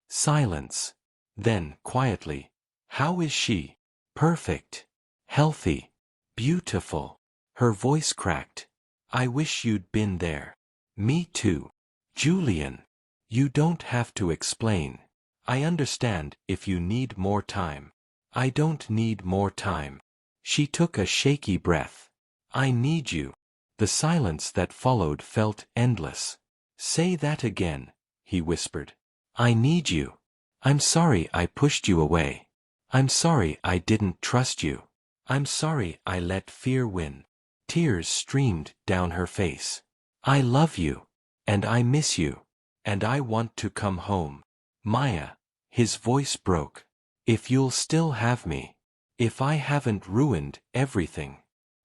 Silence. Then, quietly. How is she? Perfect. Healthy. Beautiful. Her voice cracked. I wish you'd been there. Me too. Julian. You don't have to explain. I understand if you need more time. I don't need more time. She took a shaky breath. I need you. The silence that followed felt endless. Say that again, he whispered. I need you. I'm sorry I pushed you away. I'm sorry I didn't trust you. I'm sorry I let fear win. Tears streamed down her face. I love you. And I miss you. And I want to come home. Maya. His voice broke. If you'll still have me. If I haven't ruined everything.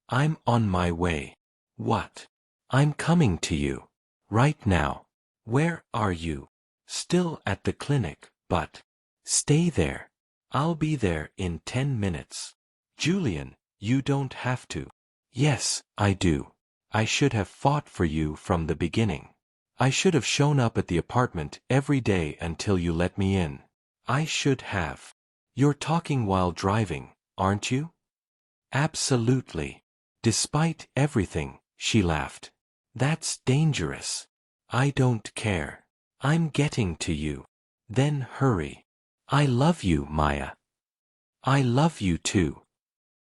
I'm on my way. What? I'm coming to you. Right now. Where are you? Still at the clinic, but. Stay there. I'll be there in 10 minutes. Julian, you don't have to. Yes, I do. I should have fought for you from the beginning. I should have shown up at the apartment every day until you let me in. I should have. You're talking while driving, aren't you? Absolutely. Despite everything, she laughed. That's dangerous. I don't care. I'm getting to you. Then hurry. I love you, Maya. I love you too.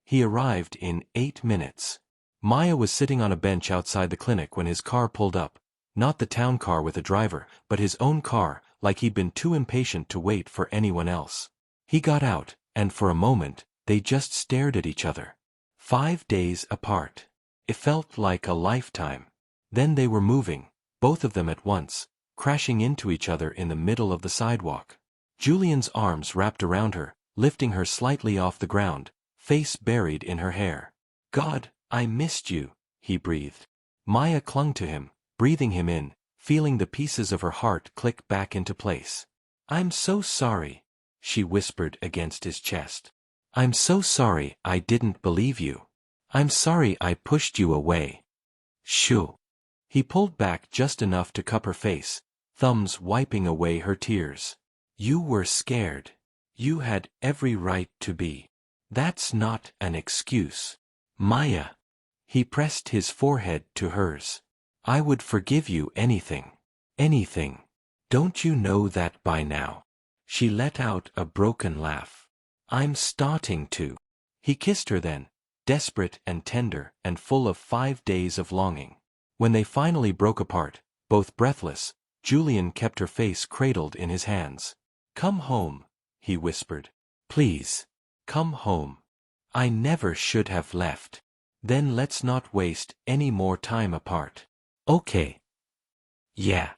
He arrived in 8 minutes. Maya was sitting on a bench outside the clinic when his car pulled up. Not the town car with a driver, but his own car, like he'd been too impatient to wait for anyone else. He got out, and for a moment, they just stared at each other. 5 days apart. It felt like a lifetime. Then they were moving, both of them at once, crashing into each other in the middle of the sidewalk. Julian's arms wrapped around her, lifting her slightly off the ground, face buried in her hair. God, I missed you, he breathed. Maya clung to him, breathing him in, feeling the pieces of her heart click back into place. I'm so sorry, she whispered against his chest. I'm so sorry I didn't believe you. I'm sorry I pushed you away. Shoo. He pulled back just enough to cup her face, thumbs wiping away her tears. You were scared. You had every right to be. That's not an excuse. Maya. He pressed his forehead to hers. I would forgive you anything. Anything. Don't you know that by now? She let out a broken laugh. I'm starting to. He kissed her then, desperate and tender and full of 5 days of longing. When they finally broke apart, both breathless, Julian kept her face cradled in his hands. Come home, he whispered. Please. Come home. I never should have left. Then let's not waste any more time apart. Okay. Yeah.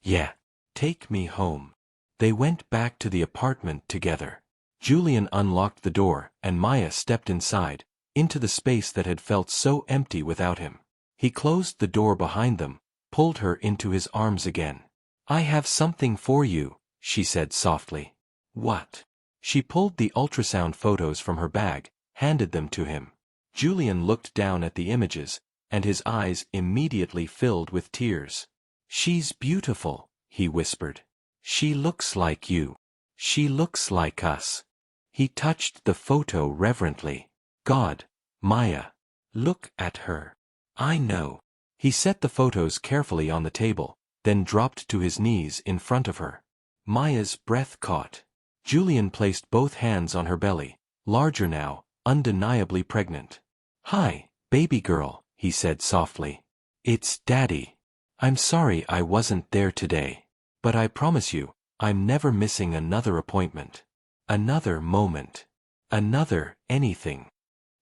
Yeah. Take me home. They went back to the apartment together. Julian unlocked the door, and Maya stepped inside, into the space that had felt so empty without him. He closed the door behind them, pulled her into his arms again. I have something for you, she said softly. What? She pulled the ultrasound photos from her bag, handed them to him. Julian looked down at the images, and his eyes immediately filled with tears. She's beautiful, he whispered. She looks like you. She looks like us. He touched the photo reverently. God, Maya. Look at her. I know. He set the photos carefully on the table, then dropped to his knees in front of her. Maya's breath caught. Julian placed both hands on her belly, larger now, undeniably pregnant. Hi, baby girl, he said softly. It's Daddy. I'm sorry I wasn't there today. But I promise you, I'm never missing another appointment. Another moment. Another anything.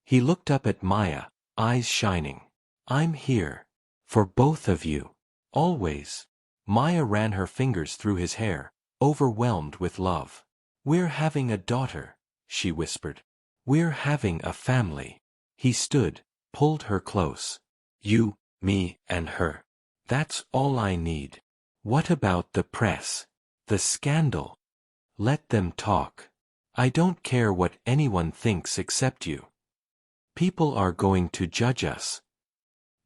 He looked up at Maya, eyes shining. I'm here. For both of you. Always. Maya ran her fingers through his hair, overwhelmed with love. We're having a daughter, she whispered. We're having a family. He stood, pulled her close. You, me, and her. That's all I need. What about the press? The scandal? Let them talk. I don't care what anyone thinks except you. People are going to judge us.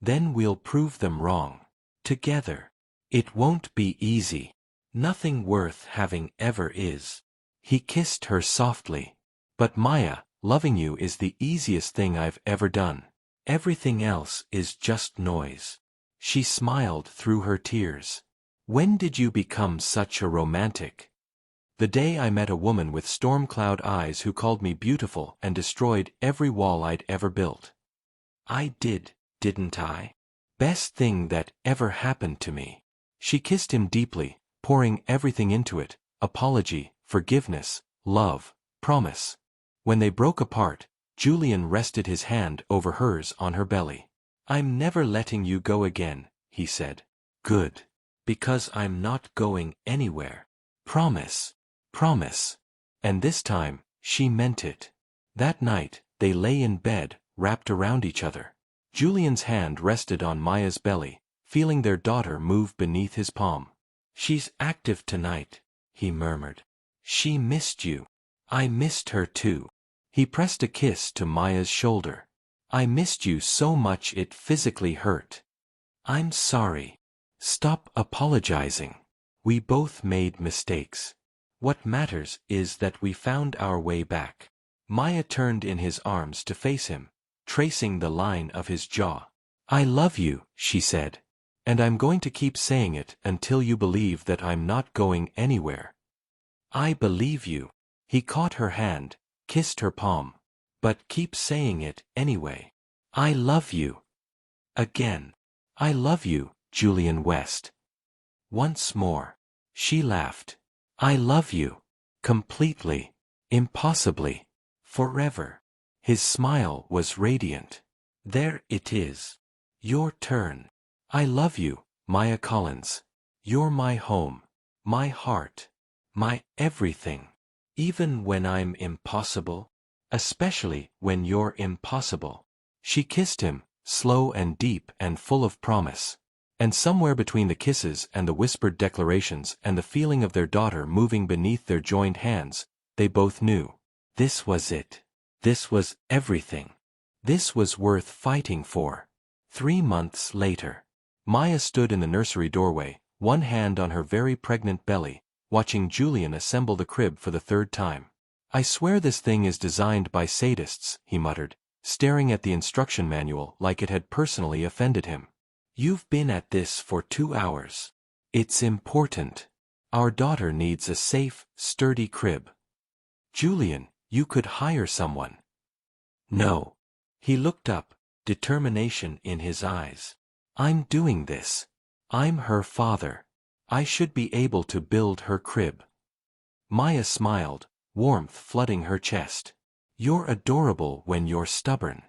Then we'll prove them wrong. Together. It won't be easy. Nothing worth having ever is. He kissed her softly. But Maya, loving you is the easiest thing I've ever done. Everything else is just noise. She smiled through her tears. When did you become such a romantic? The day I met a woman with storm cloud eyes who called me beautiful and destroyed every wall I'd ever built. I did, didn't I? Best thing that ever happened to me. She kissed him deeply, pouring everything into it, apology, forgiveness, love, promise. When they broke apart, Julian rested his hand over hers on her belly. I'm never letting you go again, he said. Good. Because I'm not going anywhere. Promise. Promise. And this time, she meant it. That night, they lay in bed, wrapped around each other. Julian's hand rested on Maya's belly, feeling their daughter move beneath his palm. She's active tonight, he murmured. She missed you. I missed her too. He pressed a kiss to Maya's shoulder. I missed you so much it physically hurt. I'm sorry. Stop apologizing. We both made mistakes. What matters is that we found our way back. Maya turned in his arms to face him, tracing the line of his jaw. I love you, she said. And I'm going to keep saying it until you believe that I'm not going anywhere. I believe you. He caught her hand, kissed her palm. But keep saying it anyway. I love you. Again. I love you, Julian West. Once more. She laughed. I love you. Completely. Impossibly. Forever. His smile was radiant. There it is. Your turn. I love you, Maya Collins. You're my home. My heart. My everything. Even when I'm impossible. Especially when you're impossible. She kissed him, slow and deep and full of promise. And somewhere between the kisses and the whispered declarations and the feeling of their daughter moving beneath their joined hands, they both knew. This was it. This was everything. This was worth fighting for. 3 months later. Maya stood in the nursery doorway, one hand on her very pregnant belly, watching Julian assemble the crib for the 3rd time. I swear this thing is designed by sadists, he muttered, staring at the instruction manual like it had personally offended him. You've been at this for 2 hours. It's important. Our daughter needs a safe, sturdy crib. Julian, you could hire someone. No. He looked up, determination in his eyes. I'm doing this. I'm her father. I should be able to build her crib. Maya smiled, warmth flooding her chest. You're adorable when you're stubborn.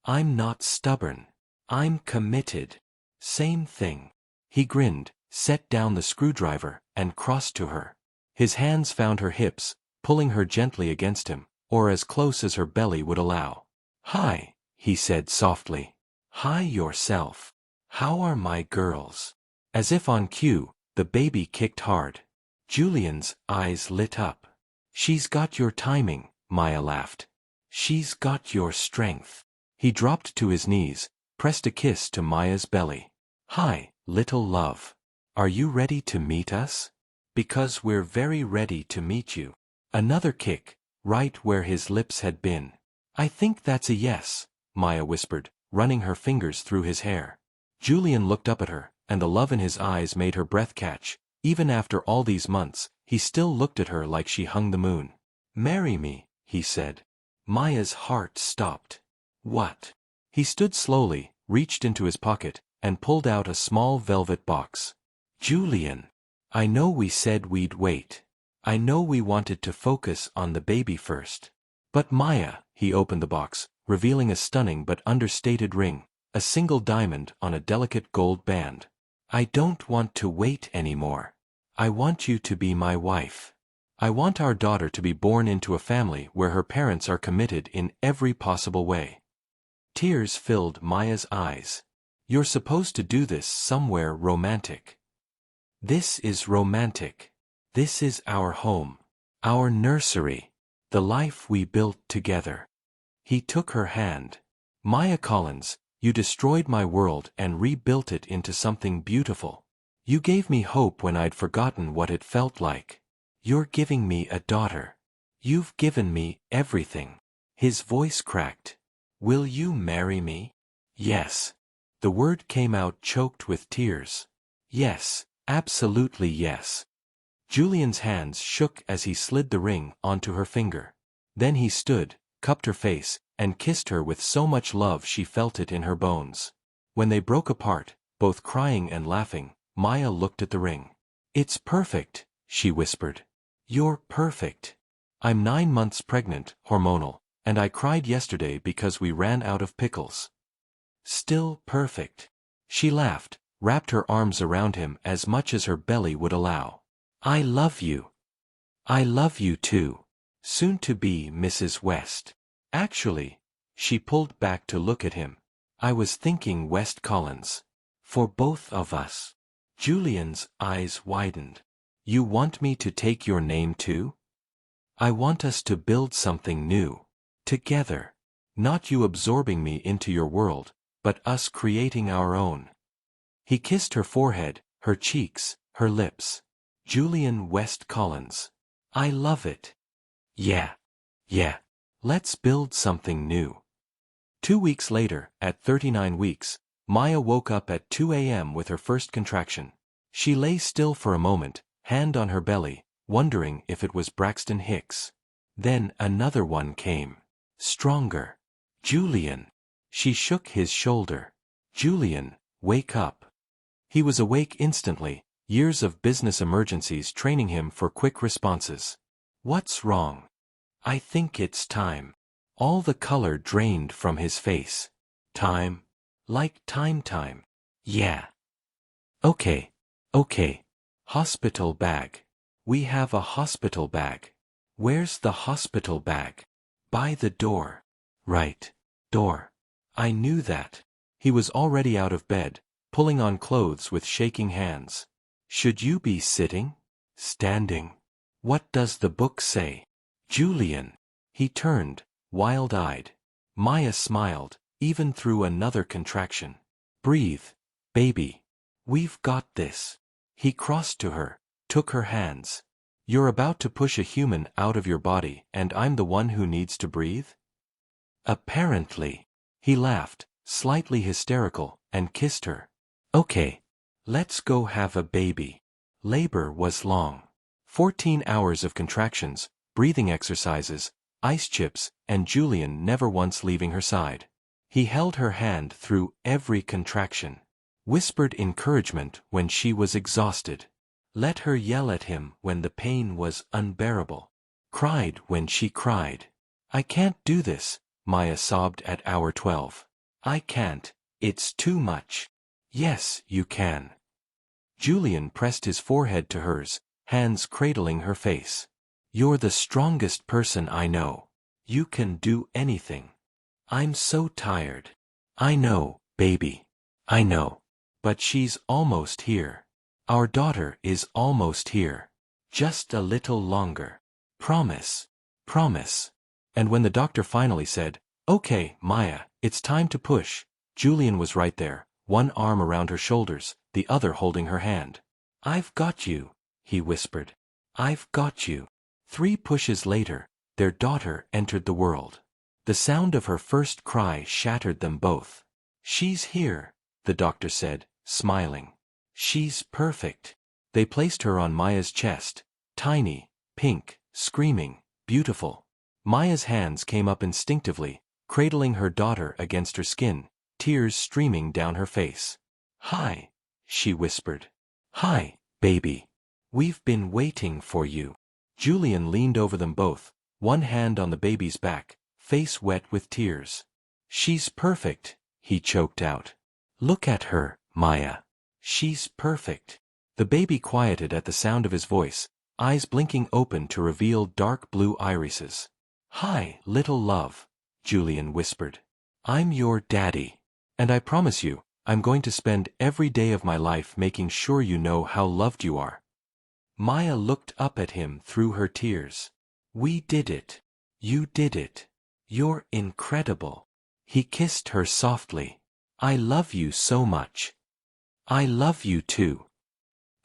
I'm not stubborn. I'm committed. Same thing. He grinned, set down the screwdriver, and crossed to her. His hands found her hips, pulling her gently against him, or as close as her belly would allow. Hi, he said softly. Hi yourself. How are my girls? As if on cue, the baby kicked hard. Julian's eyes lit up. She's got your timing, Maya laughed. She's got your strength. He dropped to his knees, pressed a kiss to Maya's belly. Hi, little love. Are you ready to meet us? Because we're very ready to meet you. Another kick, right where his lips had been. I think that's a yes, Maya whispered, running her fingers through his hair. Julian looked up at her, and the love in his eyes made her breath catch. Even after all these months, he still looked at her like she hung the moon. Marry me, he said. Maya's heart stopped. What? He stood slowly, reached into his pocket, and pulled out a small velvet box. Julian. I know we said we'd wait. I know we wanted to focus on the baby first. But Maya, he opened the box, revealing a stunning but understated ring, a single diamond on a delicate gold band. I don't want to wait anymore. I want you to be my wife. I want our daughter to be born into a family where her parents are committed in every possible way. Tears filled Maya's eyes. You're supposed to do this somewhere romantic. This is romantic. This is our home. Our nursery. The life we built together. He took her hand. Maya Collins, you destroyed my world and rebuilt it into something beautiful. You gave me hope when I'd forgotten what it felt like. You're giving me a daughter. You've given me everything. His voice cracked. Will you marry me? Yes. The word came out choked with tears. Yes, absolutely yes. Julian's hands shook as he slid the ring onto her finger. Then he stood, cupped her face, and kissed her with so much love she felt it in her bones. When they broke apart, both crying and laughing, Maya looked at the ring. It's perfect, she whispered. You're perfect. I'm 9 months pregnant, hormonal, and I cried yesterday because we ran out of pickles. Still perfect. She laughed, wrapped her arms around him as much as her belly would allow. I love you. I love you too. Soon to be Mrs. West. Actually, she pulled back to look at him. I was thinking West Collins. For both of us. Julian's eyes widened. You want me to take your name too? I want us to build something new. Together. Not you absorbing me into your world, but us creating our own. He kissed her forehead, her cheeks, her lips. Julian West Collins. I love it. Yeah. Yeah. Let's build something new. 2 weeks later, at 39 weeks, Maya woke up at 2 a.m. with her first contraction. She lay still for a moment, hand on her belly, wondering if it was Braxton Hicks. Then another one came. Stronger. Julian. She shook his shoulder. Julian, wake up. He was awake instantly, years of business emergencies training him for quick responses. What's wrong? I think it's time. All the color drained from his face. Time? Like time. Yeah. Okay. Hospital bag. We have a hospital bag. Where's the hospital bag? By the door. Right. Door. I knew that. He was already out of bed, pulling on clothes with shaking hands. Should you be sitting? Standing? What does the book say? Julian. He turned, wild-eyed. Maya smiled, even through another contraction. Breathe, baby. We've got this. He crossed to her, took her hands. You're about to push a human out of your body, and I'm the one who needs to breathe? Apparently. He laughed, slightly hysterical, and kissed her. Okay. Let's go have a baby. Labor was long. 14 hours of contractions, breathing exercises, ice chips, and Julian never once leaving her side. He held her hand through every contraction. Whispered encouragement when she was exhausted. Let her yell at him when the pain was unbearable. Cried when she cried. I can't do this, Maya sobbed at hour 12. I can't, it's too much. Yes, you can. Julian pressed his forehead to hers, hands cradling her face. You're the strongest person I know. You can do anything. I'm so tired. I know, baby. I know. But she's almost here. Our daughter is almost here. Just a little longer. Promise. Promise. And when the doctor finally said, Okay, Maya, it's time to push, Julian was right there, one arm around her shoulders, the other holding her hand. I've got you, he whispered. I've got you. 3 pushes later, their daughter entered the world. The sound of her first cry shattered them both. She's here, the doctor said, smiling. She's perfect. They placed her on Maya's chest, tiny, pink, screaming, beautiful. Maya's hands came up instinctively, cradling her daughter against her skin, tears streaming down her face. Hi, she whispered. Hi, baby. We've been waiting for you. Julian leaned over them both, one hand on the baby's back, face wet with tears. She's perfect, he choked out. Look at her, Maya. She's perfect. The baby quieted at the sound of his voice, eyes blinking open to reveal dark blue irises. Hi, little love, Julian whispered. I'm your daddy. And I promise you, I'm going to spend every day of my life making sure you know how loved you are. Maya looked up at him through her tears. We did it. You did it. You're incredible. He kissed her softly. I love you so much. I love you too.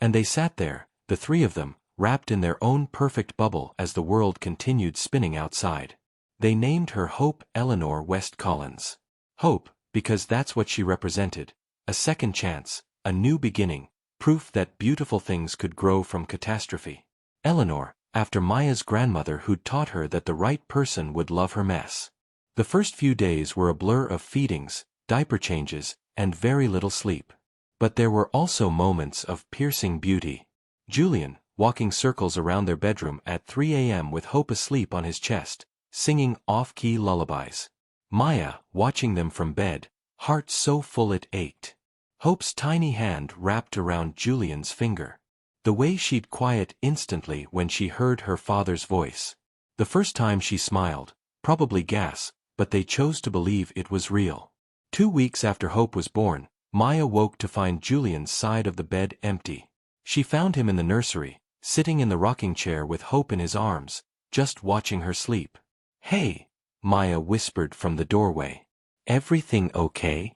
And they sat there, the 3 of them, wrapped in their own perfect bubble as the world continued spinning outside. They named her Hope Eleanor West Collins. Hope, because that's what she represented. A second chance, a new beginning, proof that beautiful things could grow from catastrophe. Eleanor, after Maya's grandmother who'd taught her that the right person would love her mess. The first few days were a blur of feedings, diaper changes, and very little sleep. But there were also moments of piercing beauty. Julian, walking circles around their bedroom at 3 a.m. with Hope asleep on his chest, singing off-key lullabies. Maya, watching them from bed, heart so full it ached. Hope's tiny hand wrapped around Julian's finger. The way she'd quiet instantly when she heard her father's voice. The first time she smiled, probably gas, but they chose to believe it was real. 2 weeks after Hope was born, Maya woke to find Julian's side of the bed empty. She found him in the nursery, sitting in the rocking chair with Hope in his arms, just watching her sleep. "Hey," Maya whispered from the doorway. "Everything okay?"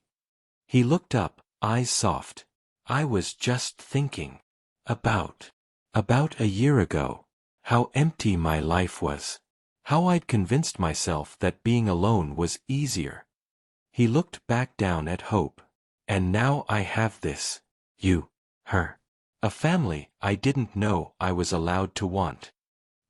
He looked up, eyes soft. "I was just thinking about a year ago. How empty my life was. How I'd convinced myself that being alone was easier." He looked back down at Hope. "And now I have this. You, her. A family I didn't know I was allowed to want."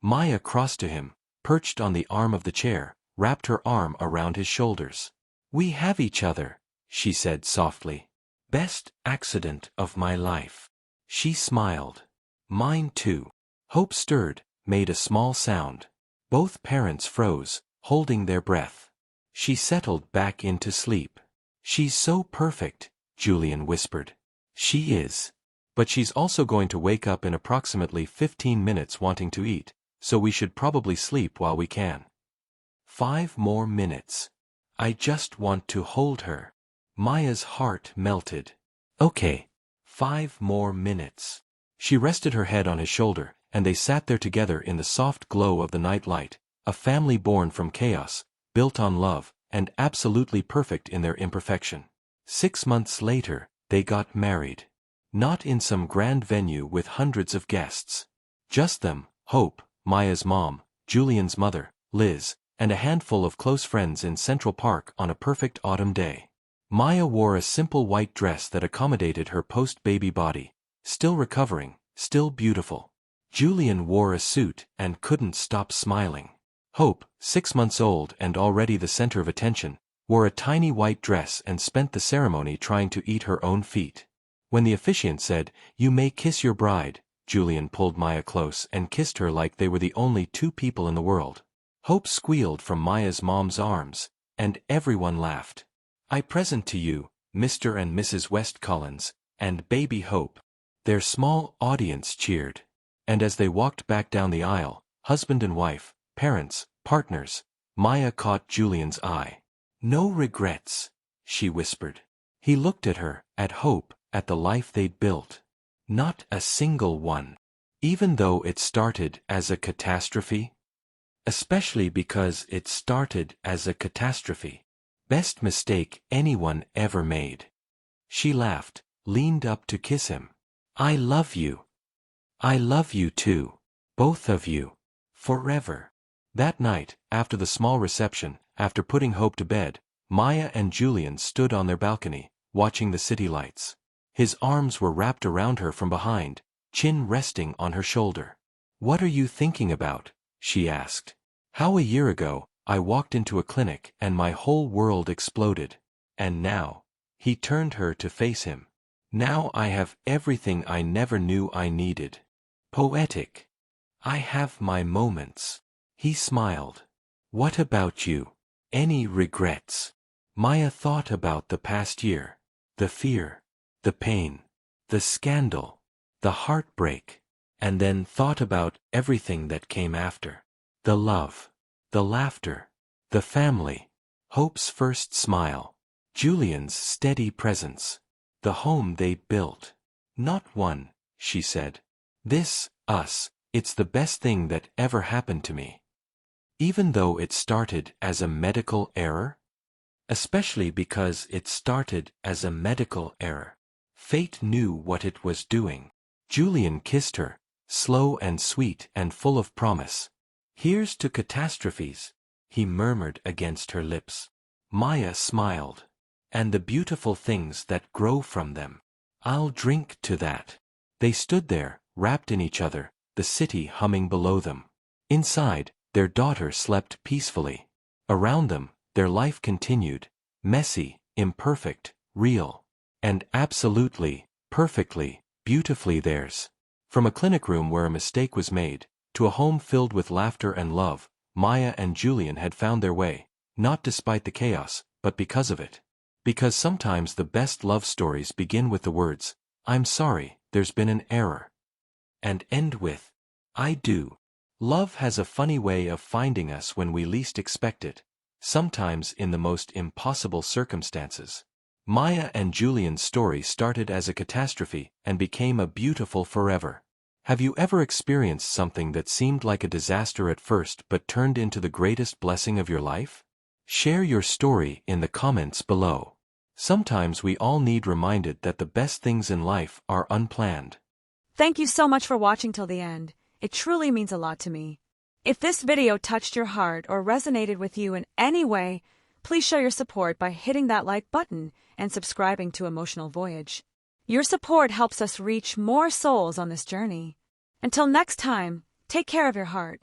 Maya crossed to him, perched on the arm of the chair, wrapped her arm around his shoulders. "We have each other," she said softly. "Best accident of my life." She smiled. "Mine too." Hope stirred, made a small sound. Both parents froze, holding their breath. She settled back into sleep. "She's so perfect," Julian whispered. "She is. But she's also going to wake up in approximately 15 minutes wanting to eat, so we should probably sleep while we can." 5 more minutes. "I just want to hold her." Maya's heart melted. "Okay. 5 more minutes." She rested her head on his shoulder, and they sat there together in the soft glow of the night light, a family born from chaos, built on love, and absolutely perfect in their imperfection. 6 months later, they got married. Not in some grand venue with hundreds of guests. Just them, Hope, Maya's mom, Julian's mother, Liz, and a handful of close friends in Central Park on a perfect autumn day. Maya wore a simple white dress that accommodated her post-baby body, still recovering, still beautiful. Julian wore a suit and couldn't stop smiling. Hope, 6 months old and already the center of attention, wore a tiny white dress and spent the ceremony trying to eat her own feet. When the officiant said, "You may kiss your bride," Julian pulled Maya close and kissed her like they were the only 2 people in the world. Hope squealed from Maya's mom's arms, and everyone laughed. "I present to you, Mr. and Mrs. West Collins, and baby Hope." Their small audience cheered. And as they walked back down the aisle, husband and wife, parents, partners, Maya caught Julian's eye. "No regrets," she whispered. He looked at her, at Hope, at the life they'd built. "Not a single one. Even though it started as a catastrophe?" "Especially because it started as a catastrophe. Best mistake anyone ever made." She laughed, leaned up to kiss him. "I love you. I love you too. Both of you. Forever." That night, after the small reception, after putting Hope to bed, Maya and Julian stood on their balcony, watching the city lights. His arms were wrapped around her from behind, chin resting on her shoulder. "What are you thinking about?" she asked. "How a year ago, I walked into a clinic and my whole world exploded. And now," he turned her to face him, "now I have everything I never knew I needed." Poetic. "I have my moments." He smiled. "What about you? Any regrets?" Maya thought about the past year. The fear. The pain. The scandal. The heartbreak. And then thought about everything that came after. The love. The laughter. The family. Hope's first smile. Julian's steady presence. The home they built. "Not one," she said. "This, us, it's the best thing that ever happened to me." Even though it started as a medical error? Especially because it started as a medical error. Fate knew what it was doing. Julian kissed her, slow and sweet and full of promise. "Here's to catastrophes," he murmured against her lips. Maya smiled. "And the beautiful things that grow from them. I'll drink to that." They stood there, wrapped in each other, the city humming below them. Inside, their daughter slept peacefully. Around them, their life continued, messy, imperfect, real, and absolutely, perfectly, beautifully theirs. From a clinic room where a mistake was made, to a home filled with laughter and love, Maya and Julian had found their way, not despite the chaos, but because of it. Because sometimes the best love stories begin with the words, "I'm sorry, there's been an error," and end with, "I do." Love has a funny way of finding us when we least expect it, sometimes in the most impossible circumstances. Maya and Julian's story started as a catastrophe and became a beautiful forever. Have you ever experienced something that seemed like a disaster at first but turned into the greatest blessing of your life? Share your story in the comments below. Sometimes we all need reminded that the best things in life are unplanned. Thank you so much for watching till the end. It truly means a lot to me. If this video touched your heart or resonated with you in any way, please show your support by hitting that like button and subscribing to Emotional Voyage. Your support helps us reach more souls on this journey. Until next time, take care of your heart,